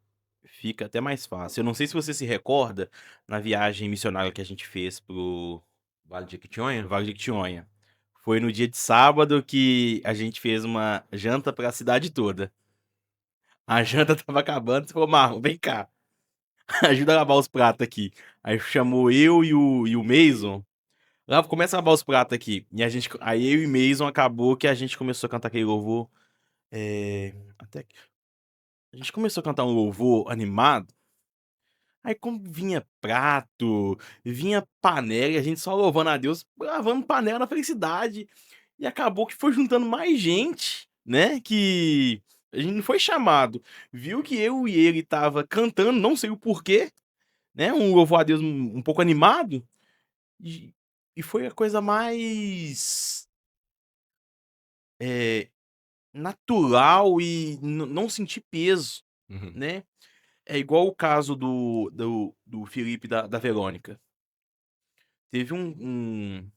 fica até mais fácil. Eu não sei se você se recorda, na viagem missionária que a gente fez pro Vale de Jequitinhonha? Vale de Jequitinhonha. Foi no dia de sábado que a gente fez uma janta pra cidade toda. A janta estava acabando, você falou: "Marlon, vem cá, ajuda a lavar os pratos aqui". Aí chamou eu e o Mason: "Lava, começa a lavar os pratos aqui". E a gente aí eu e Mason acabou que a gente começou a cantar aquele louvor, até que a gente começou a cantar um louvor animado. Aí como vinha prato, vinha panela e a gente só louvando a Deus, lavando panela na felicidade. E acabou que foi juntando mais gente, né, que a gente não foi chamado. Viu que eu e ele estava cantando, não sei o porquê, né, um louvor a Deus um pouco animado, e e foi a coisa mais, eh, natural e não senti peso, Uhum. né. É igual o caso do Felipe e da Verônica. Teve um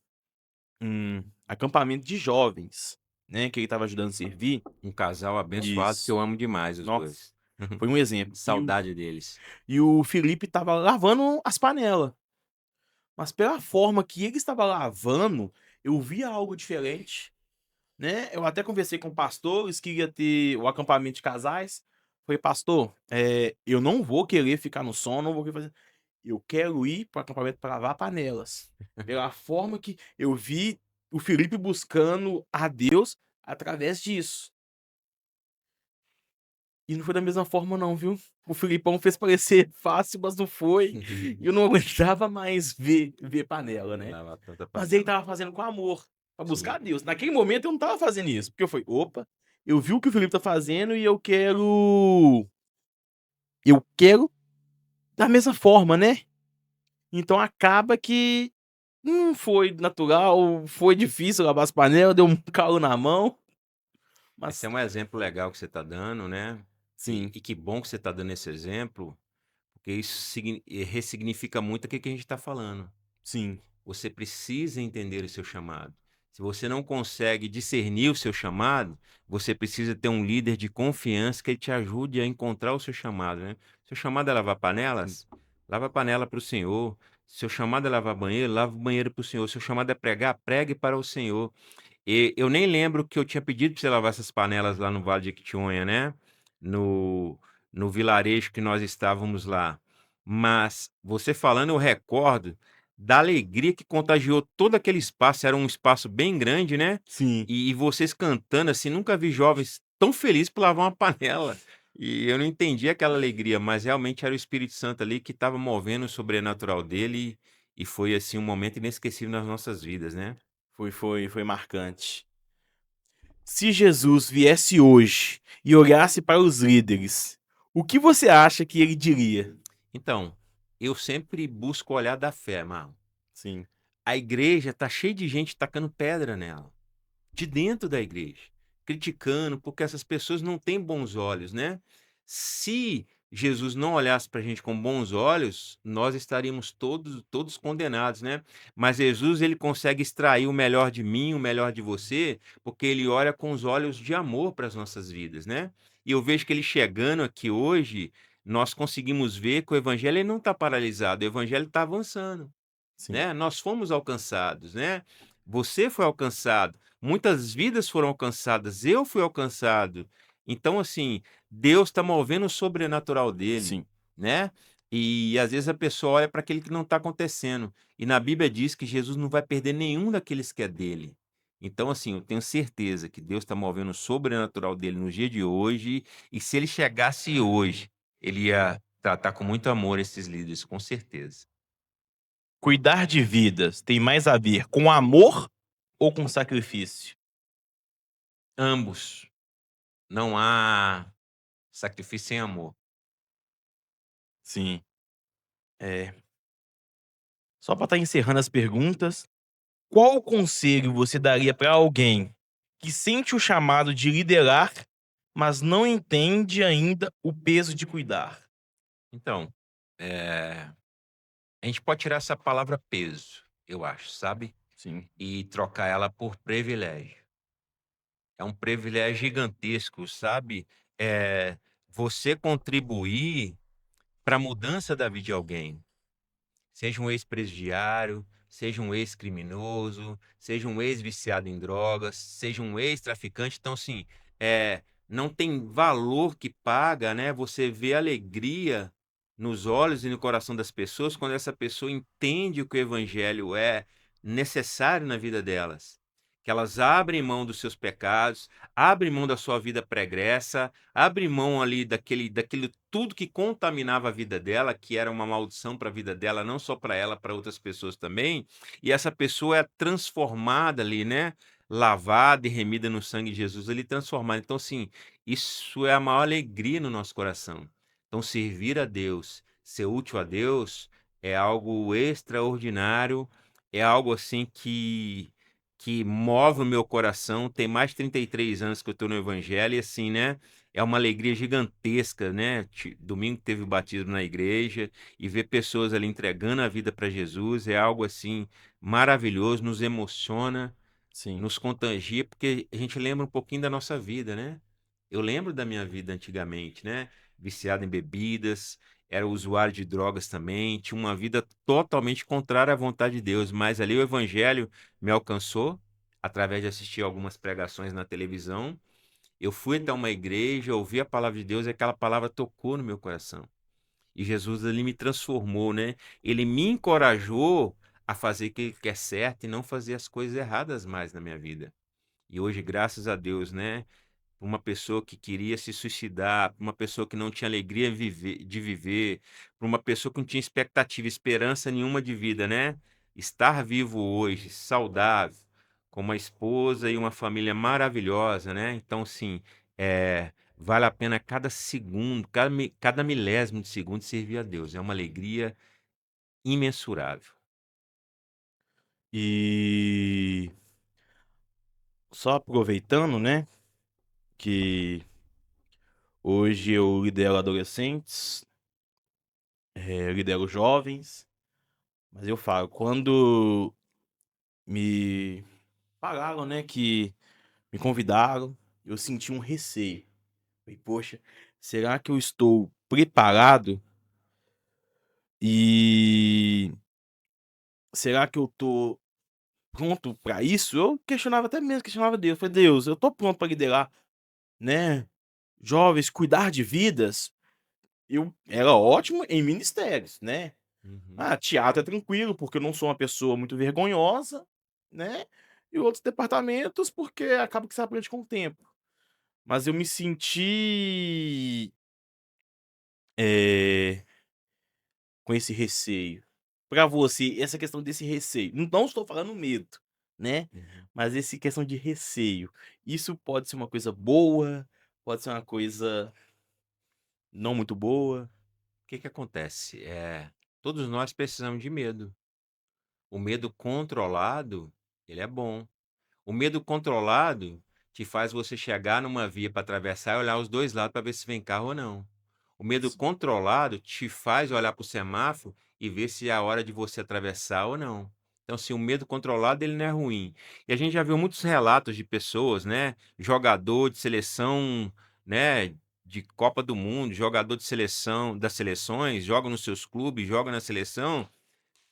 acampamento de jovens, né, que ele estava ajudando a servir. Um casal abençoado que Isso. eu amo demais, os Nossa, dois. foi um exemplo. E o Saudade deles. e o Felipe estava lavando as panela, mas pela forma que ele estava lavando, eu via algo diferente, né. Eu até conversei com pastores que ia ter o acampamento de casais. Falei: "Pastor, eu não vou querer ficar no som, não vou querer fazer, eu quero ir para o acampamento para lavar panelas". Pela forma que eu vi o Felipe buscando a Deus através disso. E não foi da mesma forma não, viu. O Filipão fez parecer fácil, mas não foi, e eu não aguentava mais ver panela, né. Lavar tanta Mas ele panela. estava fazendo com amor, pra buscar Sim. a Deus. Naquele momento eu não estava fazendo isso, porque eu falei: "Opa, eu vi o que o Felipe tá fazendo e eu quero da mesma forma, né". Então acaba que não foi natural, foi difícil lavar as panelas, deu um calo na mão, Esse mas é um exemplo legal que você está dando, né, e sim, e que bom que você está dando esse exemplo, porque isso ressignifica muito o que a gente está falando. sim, Você precisa entender o seu chamado. Se você não consegue discernir o seu chamado, você precisa ter um líder de confiança que te ajude a encontrar o seu chamado, né. Seu chamado é lavar sim, panelas? Lava a panela para o Senhor. Seu chamado é lavar banheiro? Lava o banheiro para o Senhor. Seu chamado é pregar? Pregue para o Senhor. E eu nem lembro que eu tinha pedido para você lavar essas panelas lá no Vale de Jequitinhonha, né, no no vilarejo que nós estávamos lá. Mas você falando, eu recordo da alegria que contagiou todo aquele espaço, era um espaço bem grande, né, sim. e vocês cantando, assim, nunca vi jovens tão felizes por lavar uma panela. E eu não entendi aquela alegria, mas realmente era o Espírito Santo ali que estava movendo o sobrenatural dele, e foi, assim, um momento inesquecível nas nossas vidas, né. Foi marcante. Se Jesus viesse hoje e olhasse para os líderes, o que você acha que ele diria? Então, eu sempre busco o olhar da fé, Marlon. Sim, A igreja tá cheia de gente tacando pedra nela, de dentro da igreja, criticando, porque essas pessoas não têm bons olhos, né. Se Jesus não olhasse para a gente com bons olhos, nós estaríamos todos condenados, né. Mas Jesus, ele consegue extrair o melhor de mim, o melhor de você, porque ele olha com os olhos de amor para as nossas vidas, né. E eu vejo que ele chegando aqui hoje, nós conseguimos ver que o evangelho ele não está paralisado, o evangelho está avançando. sim, Né, nós fomos alcançados, né. Você foi alcançado, muitas vidas foram alcançadas, eu fui alcançado. Então, assim, Deus está movendo o sobrenatural dele, sim, né. E às vezes a pessoa olha para aquele que não está acontecendo, e na Bíblia diz que Jesus não vai perder nenhum daqueles que é dele. Então, assim, eu tenho certeza que Deus está movendo o sobrenatural dele no dia de hoje, e se ele chegasse hoje, ele ia tratar com muito amor esses líderes, com certeza. cuidar de vidas tem mais a ver com amor ou com sacrifício? Ambos. Não há sacrifício sem amor. Sim, é. Só para estar encerrando as perguntas, qual conselho você daria para alguém que sente o chamado de liderar, mas não entende ainda o peso de cuidar? Então, a gente pode tirar essa palavra peso, eu acho, sabe, Sim, e trocar ela por privilégio. É um privilégio gigantesco, sabe, você contribuir para a mudança da vida de alguém. Seja um ex-presidiário, seja um ex-criminoso, seja um ex-viciado em drogas, seja um ex-traficante. Então, assim, não tem valor que paga, né, você vê alegria nos olhos e no coração das pessoas quando essa pessoa entende o que o evangelho é necessário na vida delas. Que elas abrem mão dos seus pecados, abrem mão da sua vida pregressa, abrem mão ali daquilo tudo que contaminava a vida dela, que era uma maldição para a vida dela, não só para ela, para outras pessoas também, e essa pessoa é transformada ali, né, lavada e remida no sangue de Jesus, ali transformada. Então, assim, isso é a maior alegria no nosso coração. Então, servir a Deus, ser útil a Deus, é algo extraordinário, é algo assim que move o meu coração. Tem mais de 33 anos que eu estou no evangelho e assim, né, é uma alegria gigantesca, né, domingo teve o batismo na igreja, e ver pessoas ali entregando a vida para Jesus é algo, assim, maravilhoso, nos emociona, sim, nos contagia, porque a gente lembra um pouquinho da nossa vida, né. Eu lembro da minha vida antigamente, né, viciado em bebidas, era usuário de drogas também, tinha uma vida totalmente contrária à vontade de Deus, mas ali o evangelho me alcançou, através de assistir algumas pregações na televisão. Eu fui até uma igreja, ouvi a palavra de Deus e aquela palavra tocou no meu coração. E Jesus ele me transformou, né? Ele me encorajou a fazer o que é certo e não fazer as coisas erradas mais na minha vida. E hoje, graças a Deus, né? para uma pessoa que queria se suicidar, para uma pessoa que não tinha alegria de viver, para uma pessoa que não tinha expectativa, esperança nenhuma de vida, né? Estar vivo hoje, saudável, com uma esposa e uma família maravilhosa, né? Então, sim, vale a pena cada segundo, cada milésimo de segundo servir a Deus. É uma alegria imensurável. E só aproveitando, né, que hoje eu lidero adolescentes, lidero jovens, mas eu falo, quando me falaram, né, que me convidaram, eu senti um receio. Falei: "Poxa, será que eu estou preparado? E será que eu tô pronto pra isso?" Eu questionava, até mesmo questionava Deus, falei: "Deus, eu tô pronto pra liderar, né, jovens, cuidar de vidas?" Eu era ótimo em ministérios, né. Uhum. Ah, teatro é tranquilo, porque eu não sou uma pessoa muito vergonhosa, né, e outros departamentos, porque acaba que você aprende com o tempo. Mas eu me senti, eh, com esse receio. Pra você, essa questão desse receio, não estou falando medo, né, Uhum. mas esse questão de receio, isso pode ser uma coisa boa, pode ser uma coisa não muito boa. O que que acontece? Todos nós precisamos de medo. O medo controlado, ele é bom. O medo controlado te faz você chegar numa via para atravessar e olhar os 2 lados para ver se vem carro ou não. O medo Sim, controlado te faz olhar para o semáforo e ver se é a hora de você atravessar ou não. Então, assim, o medo controlado ele não é ruim. E a gente já viu muitos relatos de pessoas, né, jogador de seleção, né, de Copa do Mundo, jogador de seleção das seleções, joga nos seus clubes, joga na seleção,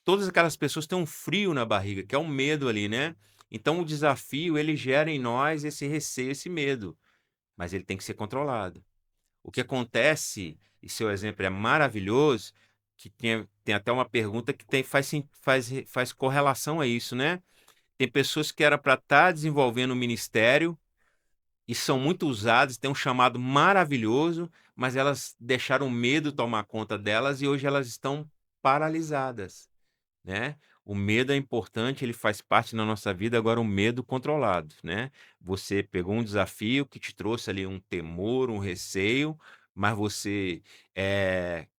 todas aquelas pessoas têm um frio na barriga, que é um medo ali, né. Então o desafio, ele gera em nós esse receio, esse medo, mas ele tem que ser controlado. O que sim. acontece, e seu exemplo é maravilhoso, que tem até uma pergunta que faz correlação a isso, né. Tem pessoas que era para estar desenvolvendo um ministério, e são muito usadas, têm um chamado maravilhoso, mas elas deixaram o medo tomar conta delas e hoje elas estão paralisadas. Né. O medo é importante, ele faz parte da nossa vida, agora o medo controlado, né. Você pegou um desafio que te trouxe ali um temor, um receio, mas você,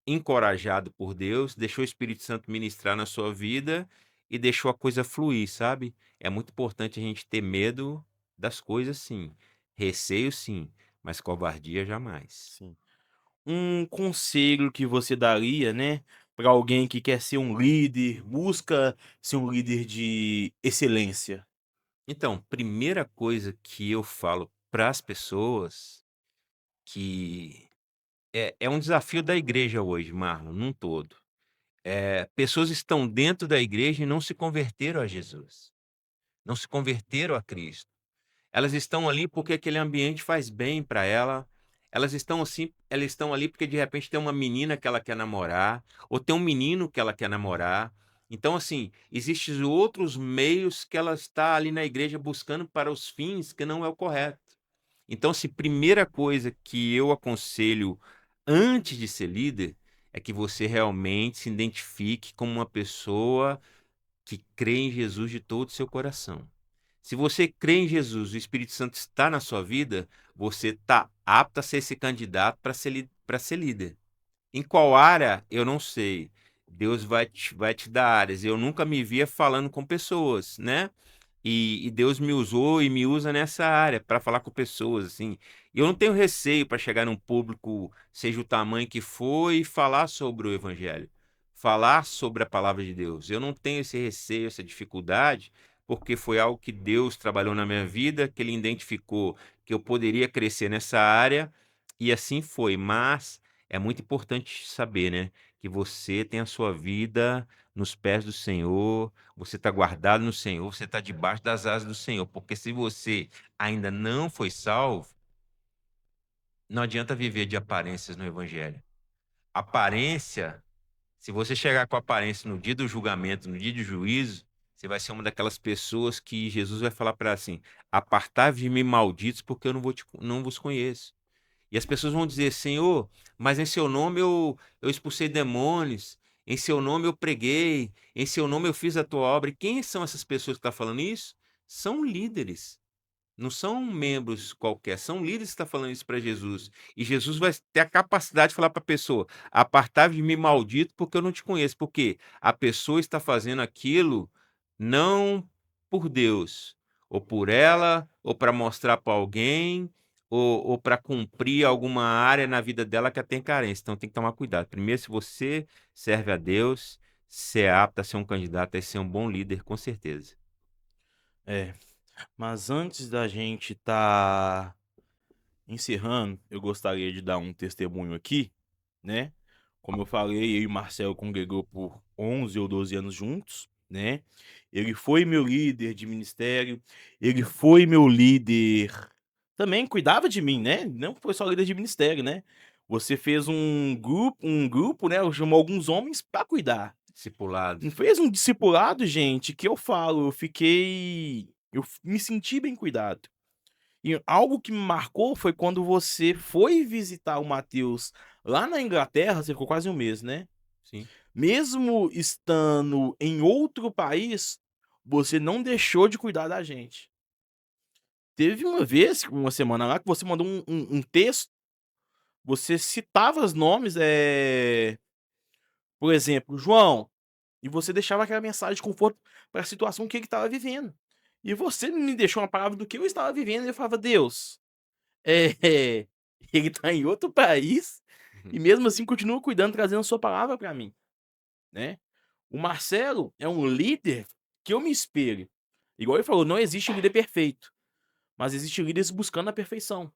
encorajado por Deus, deixou o Espírito Santo ministrar na sua vida e deixou a coisa fluir, sabe. É muito importante a gente ter medo das coisas sim, receio sim, mas covardia jamais. Sim. Um conselho que você daria, né, para alguém que quer ser um líder, busca ser um líder de excelência? Então, primeira coisa que eu falo para as pessoas que é um desafio da igreja hoje, Marlon, num todo. Pessoas estão dentro da igreja e não se converteram a Jesus, não se converteram a Cristo. Elas estão ali porque aquele ambiente faz bem para ela. Elas estão ali porque de repente tem uma menina que ela quer namorar, ou tem um menino que ela quer namorar. Então, assim, existem outros meios que ela está ali na igreja buscando para os fins que não é o correto. Então, assim, primeira coisa que eu aconselho antes de ser líder é que você realmente se identifique como uma pessoa que crê em Jesus de todo o seu coração. Se você crê em Jesus, o Espírito Santo está na sua vida, você está apto a ser esse candidato para ser líder. Em qual área, eu não sei. Deus vai te dar áreas. Eu nunca me via falando com pessoas, né? E Deus me usou e me usa nessa área para falar com pessoas, assim. E eu não tenho receio para chegar num público, seja o tamanho que for, e falar sobre o evangelho, falar sobre a palavra de Deus. Eu não tenho esse receio, essa dificuldade, porque foi algo que Deus trabalhou na minha vida, que ele identificou que eu poderia crescer nessa área, e assim foi. Mas é muito importante saber, né, que você tem a sua vida nos pés do Senhor, você está guardado no Senhor, você está debaixo das asas do Senhor, porque se você ainda não foi salvo, não adianta viver de aparências no evangelho. Aparência, se você chegar com aparência no dia do julgamento, no dia do juízo, você vai ser uma daquelas pessoas que Jesus vai falar para assim: apartai-vos de mim, malditos, porque eu não vos conheço. E as pessoas vão dizer: Senhor, mas em seu nome eu expulsei demônios, em seu nome eu preguei, em seu nome eu fiz a tua obra. E quem são essas pessoas que estão falando isso? São líderes. Não são membros qualquer, são líderes que estão falando isso para Jesus. E Jesus vai ter a capacidade de falar para a pessoa: apartai-vos de mim, maldito, porque eu não te conheço. Porque a pessoa está fazendo aquilo não por Deus, ou por ela, ou para mostrar para alguém, ou para cumprir alguma área na vida dela que ela tem carência. Então tem que tomar cuidado. Primeiro, se você serve a Deus, você é apto a ser um candidato a ser um bom líder, com certeza. É, mas antes da gente tá encerrando, eu gostaria de dar um testemunho aqui, né? Como eu falei, eu e o Marcelo congregou por 11 ou 12 anos juntos, né? Ele foi meu líder de ministério, ele foi meu líder, também cuidava de mim, né? Não foi só líder de ministério, né? Você fez um grupo, né? Chamou alguns homens para cuidar. Discipulado. Não fez um discipulado, gente, que eu falo, me senti bem cuidado. E algo que me marcou foi quando você foi visitar o Mateus lá na Inglaterra, você ficou quase um mês, né? Sim. Mesmo estando em outro país, você não deixou de cuidar da gente. Teve uma vez, uma semana lá, que você mandou um texto, você citava os nomes, por exemplo, João, e você deixava aquela mensagem de conforto para a situação que ele estava vivendo. E você me deixou uma palavra do que eu estava vivendo, e eu falava: "Deus, é, ele tá em outro país Uhum. e mesmo assim continua cuidando, trazendo a sua palavra para mim", né. O Marcelo é um líder que eu me espelho. Igual ele falou, não existe líder perfeito, mas existe líderes buscando a perfeição,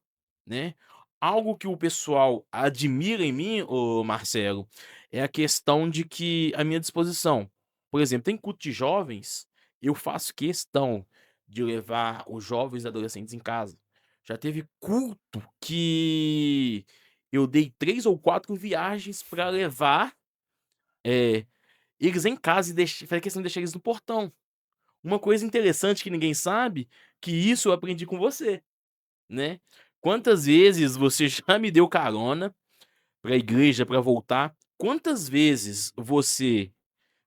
né. Algo que o pessoal admira em mim, ô Marcelo, é a questão de que a minha disposição. Por exemplo, tem culto de jovens, eu faço questão de levar os jovens e adolescentes em casa. Já teve culto que eu dei 3 ou 4 viagens para levar, eh, eles em casa e fazer questão de deixar eles no portão. Uma coisa interessante que ninguém sabe, que isso eu aprendi com você, né. Quantas vezes você já me deu carona pra igreja pra voltar, quantas vezes você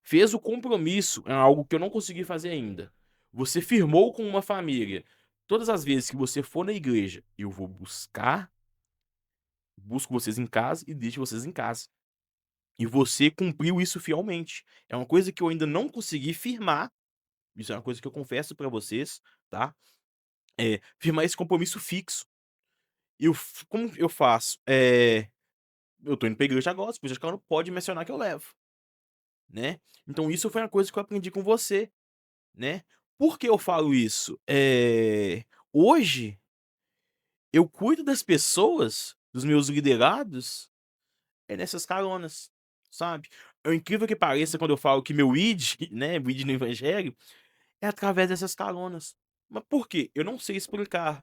fez o compromisso, é algo que eu não consegui fazer ainda, você firmou com uma família, todas as vezes que você for na igreja, eu vou busco vocês em casa e deixo vocês em casa. E você cumpriu isso fielmente. É uma coisa que eu ainda não consegui firmar, isso é uma coisa que eu confesso pra vocês, tá, firmar esse compromisso fixo. Como eu faço? Eu tô indo pra igreja agora, se quiser não pode mencionar que eu levo, né. Então isso foi uma coisa que eu aprendi com você, né. Por que eu falo isso? Hoje eu cuido das pessoas, dos meus liderados, nessas caronas, sabe. É incrível que pareça quando eu falo que meu id, né, o id no evangelho, é através dessas caronas. Mas por quê? Eu não sei explicar,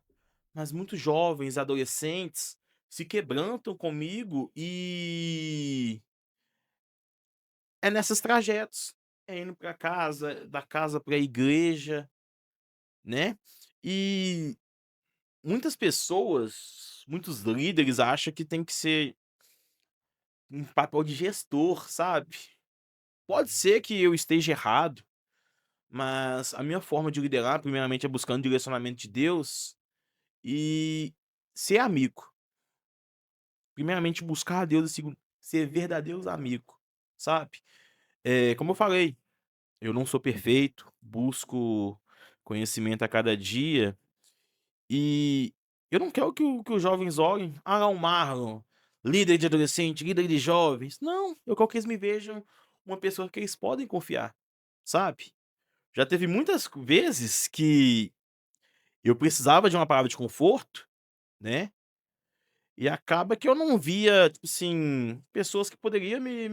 mas muitos jovens, adolescentes, se quebrantam comigo e é nesses trajetos, é indo pra casa, da casa pra igreja, né. E muitas pessoas, muitos líderes acham que tem que ser um papel de gestor, sabe. Pode ser que eu esteja errado, mas a minha forma de liderar, primeiramente, é buscando o direcionamento de Deus e ser amigo. Primeiramente buscar a Deus e segundo, ser verdadeiro amigo, sabe. Como eu falei, eu não sou perfeito, busco conhecimento a cada dia e eu não quero que os jovens olhem: "Ah lá, o Marlon, líder de adolescente, líder de jovens". Não, eu quero que eles me vejam uma pessoa que eles podem confiar, sabe. Já teve muitas vezes que eu precisava de uma palavra de conforto, né, e acaba que eu não via, tipo assim, pessoas que poderiam me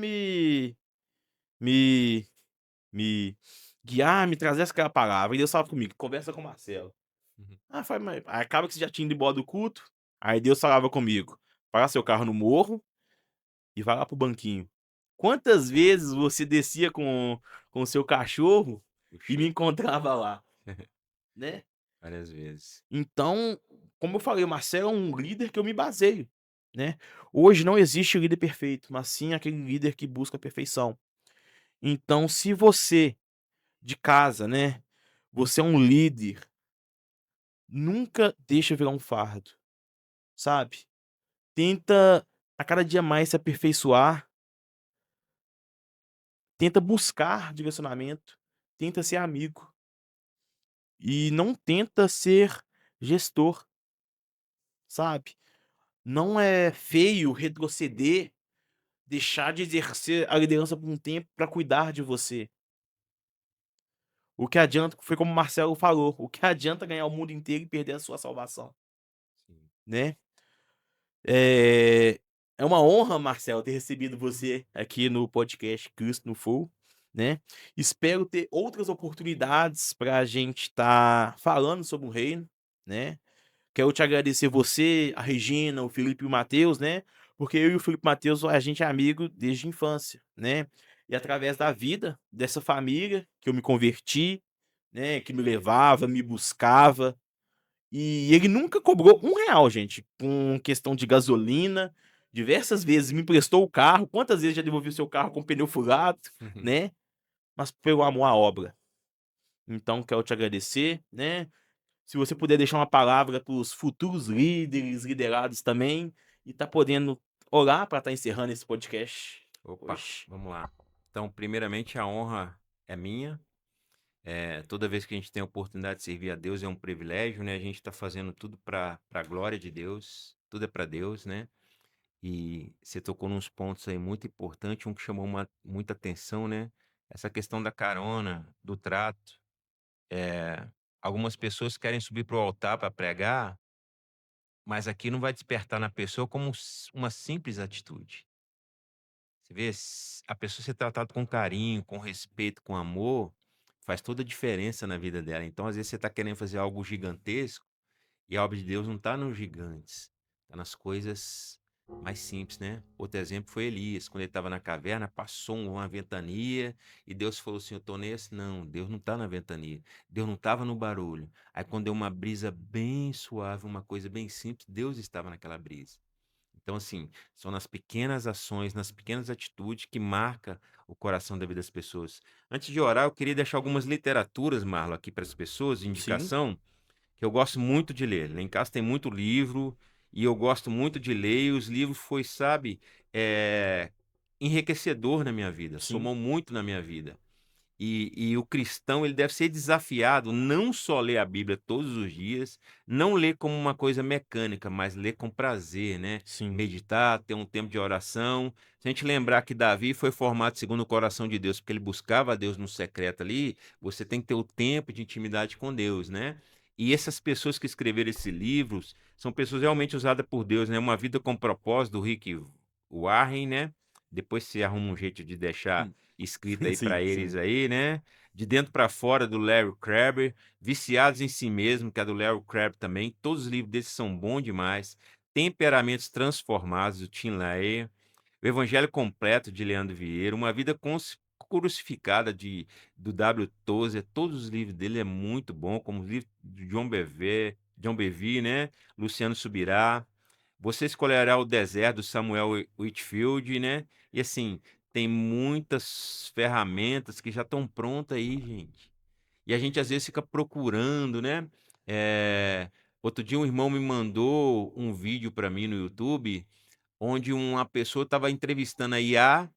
me guiar, me trazer aquela palavra, e Deus falava comigo: "Conversa com o Marcelo". Uhum. Mas aí acaba que você já tinha ido embora do culto, aí Deus falava comigo: "Para seu carro no morro e vai lá para o banquinho". Quantas vezes você descia com o seu cachorro e Puxa, me encontrava lá, né. várias vezes. Então, como eu falei, o Marcelo é um líder que eu me baseio, né. Hoje não existe líder perfeito, mas sim aquele líder que busca a perfeição. Então, se você de casa, né, você é um líder, nunca deixa virar um fardo, sabe. Tenta a cada dia mais se aperfeiçoar, tenta buscar direcionamento, tenta ser amigo e não tenta ser gestor, sabe. Não é feio retroceder, deixar de exercer a liderança por um tempo para cuidar de você. O que adianta foi como o Marcelo falou, o que adianta ganhar o mundo inteiro e perder a sua salvação, Sim. né. É uma honra, Marcelo, ter recebido você aqui no podcast Cristo no Fogo, né. Espero ter outras oportunidades para a gente estar falando sobre o reino, né. Quero te agradecer você, a Regina, o Felipe e o Matheus, né, porque eu e o Felipe e o Matheus, a gente é amigo desde a infância, né. E através da vida dessa família que eu me converti, né, que me levava, me buscava, e ele nunca cobrou R$ 1, gente, com questão de gasolina, diversas vezes me emprestou o carro, quantas vezes já devolvi o seu carro com pneu furado, né, mas pelo amor à obra. Então quero te agradecer, né, se você puder deixar uma palavra para os futuros líderes, liderados também, e tá podendo orar para estar encerrando esse podcast Opa, hoje. vamos lá. Então, primeiramente, a honra é minha. Toda vez que a gente tem a oportunidade de servir a Deus é um privilégio, né? A gente está fazendo tudo para a glória de Deus, tudo é para Deus, né? E você tocou nos pontos aí muito importantes, um que chamou muita atenção, né? Essa questão da carona, do trato. É, algumas pessoas querem subir para o altar para pregar, mas aqui não vai despertar na pessoa como uma simples atitude. Você vê, a pessoa ser tratada com carinho, com respeito, com amor, faz toda a diferença na vida dela. Então, às vezes, você está querendo fazer algo gigantesco e a obra de Deus não está nos gigantes, está nas coisas mais simples, né? Outro exemplo foi Elias, quando ele estava na caverna, passou uma ventania e Deus falou assim: Eu estou nesse. Não, Deus não está na ventania, Deus não estava no barulho. Aí, quando deu uma brisa bem suave, uma coisa bem simples, Deus estava naquela brisa. Então, assim, são nas pequenas ações, nas pequenas atitudes que marca o coração da vida das pessoas. Antes de orar, eu queria deixar algumas literaturas, Marlon, aqui para as pessoas, de Sim, indicação, que eu gosto muito de ler. Lá em casa tem muito livro e eu gosto muito de ler. E os livros foi, sabe, é, enriquecedor na minha vida, sim, somou muito na minha vida. E o cristão ele deve ser desafiado não só ler a Bíblia todos os dias, não ler como uma coisa mecânica, mas ler com prazer, né? sim, Meditar, ter um tempo de oração. Se a gente lembrar que Davi foi formado segundo o coração de Deus, porque ele buscava a Deus no secreto ali, você tem que ter o tempo de intimidade com Deus, né? E essas pessoas que escreveram esses livros são pessoas realmente usadas por Deus, né? Uma vida com propósito, do Rick Warren, né? Depois você arruma um jeito de deixar hum, escrita aí sim, para eles sim, aí, né? De dentro para fora do Larry Crabb, Viciados em Si Mesmo, que é do Larry Crabb também. Todos os livros desses são bons demais. Temperamentos Transformados, do Tim LaHaye. O Evangelho Completo, de Leandro Vieira. Uma Vida Crucificada, do W. Tozer. Todos os livros dele é muito bom, como os livros de John Bevere, né? Luciano Subirá. Você escolherá o deserto do Samuel Whitfield, né? E assim, tem muitas ferramentas que já estão prontas aí, gente. E a gente às vezes fica procurando, né? Eh, Outro dia um irmão me mandou um vídeo para mim no YouTube, onde uma pessoa estava entrevistando a IA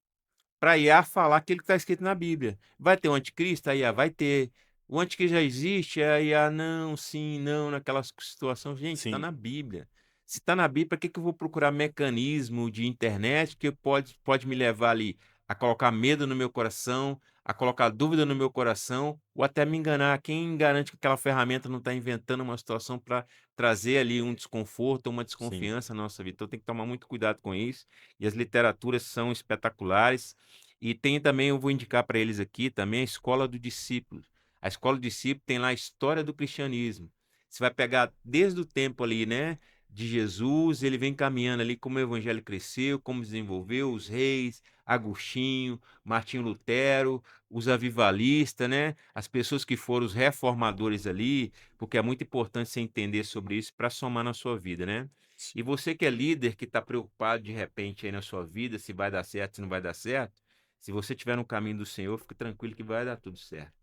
para a IA falar aquilo que está escrito na Bíblia. Vai ter o anticristo? A IA vai ter. O anticristo já existe? A IA não, sim, não, naquela situação. Gente, está sim, na Bíblia. Se está na Bíblia, para que eu vou procurar mecanismo de internet que pode me levar ali a colocar medo no meu coração, a colocar dúvida no meu coração, ou até me enganar? Quem garante que aquela ferramenta não está inventando uma situação para trazer ali um desconforto, uma sim, desconfiança na nossa vida? Então tem que tomar muito cuidado com isso. E as literaturas são espetaculares. E tem também, eu vou indicar para eles aqui também a Escola do Discípulo. A Escola do Discípulo tem lá a história do cristianismo. Você vai pegar desde o tempo ali, né, de Jesus, ele vem caminhando ali como o evangelho cresceu, como desenvolveu os reis, Agostinho, Martinho Lutero, os avivalistas, né? As pessoas que foram os reformadores ali, porque é muito importante você entender sobre isso para somar na sua vida, né? E você que é líder, que está preocupado de repente aí na sua vida, se vai dar certo, se não vai dar certo, se você estiver no caminho do Senhor, fique tranquilo que vai dar tudo certo.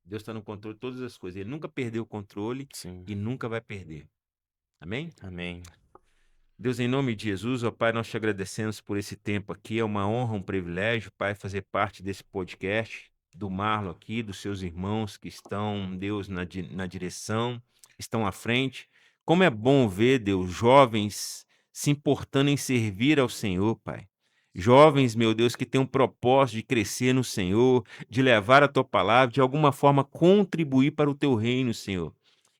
Deus está no controle de todas as coisas. Ele nunca perdeu o controle Sim. e nunca vai perder. Amém? Amém. Deus, em nome de Jesus, ó Pai, nós te agradecemos por esse tempo aqui. É uma honra, um privilégio, Pai, fazer parte desse podcast, do Marlon aqui, dos seus irmãos que estão, Deus, na direção, estão à frente. Como é bom ver, Deus, jovens se importando em servir ao Senhor, Pai. Jovens, meu Deus, que têm um propósito de crescer no Senhor, de levar a tua palavra, de alguma forma contribuir para o teu reino, Senhor.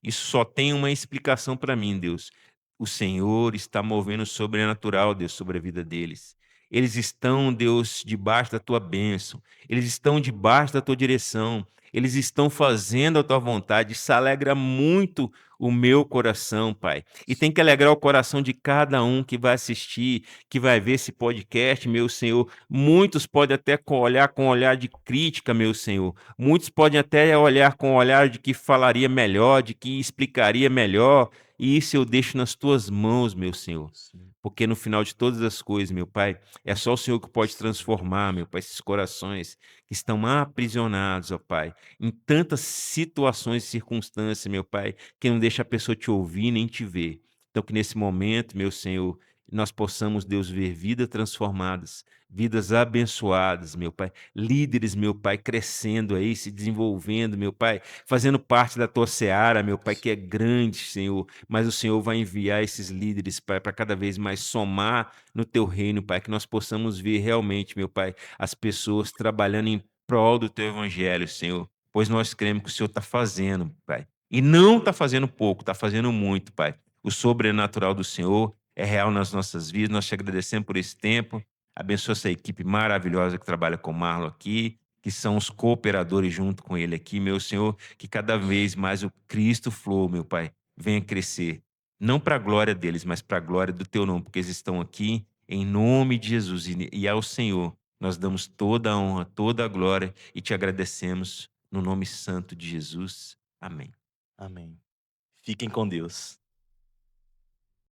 Isso só tem uma explicação para mim, Deus. O Senhor está movendo o sobrenatural, Deus, sobre a vida deles. Eles estão, Deus, debaixo da tua bênção. Eles estão debaixo da tua direção. Eles estão fazendo a tua vontade. Isso alegra muito o meu coração, Pai. E tem que alegrar o coração de cada um que vai assistir, que vai ver esse podcast, meu Senhor. Muitos podem até olhar com olhar de crítica, meu Senhor. Muitos podem até olhar com olhar de que falaria melhor, de que explicaria melhor. E isso eu deixo nas tuas mãos, meu Senhor. Sim. Porque no final de todas as coisas, meu Pai, é só o Senhor que pode transformar, meu Pai, esses corações que estão aprisionados, ó Pai, em tantas situações e circunstâncias, meu Pai, que não deixa a pessoa te ouvir nem te ver. Então, que nesse momento, meu Senhor, nós possamos, Deus, ver vidas transformadas, vidas abençoadas, meu Pai, líderes, meu Pai, crescendo aí, se desenvolvendo, meu Pai, fazendo parte da tua seara, meu Pai, que é grande, Senhor, mas o Senhor vai enviar esses líderes, Pai, para cada vez mais somar no teu reino, Pai, que nós possamos ver realmente, meu Pai, as pessoas trabalhando em prol do teu evangelho, Senhor, pois nós cremos que o Senhor está fazendo, Pai. E não está fazendo pouco, está fazendo muito, Pai. O sobrenatural do Senhor é real nas nossas vidas. Nós te agradecemos por esse tempo. Abençoa essa equipe maravilhosa que trabalha com o Marlon aqui, que são os cooperadores junto com ele aqui, meu Senhor, que cada vez mais o Cristo Flow, meu Pai, venha crescer. Não para a glória deles, mas para a glória do teu nome, porque eles estão aqui em nome de Jesus. E ao Senhor nós damos toda a honra, toda a glória e te agradecemos no nome santo de Jesus. Amém. Amém. Fiquem com Deus.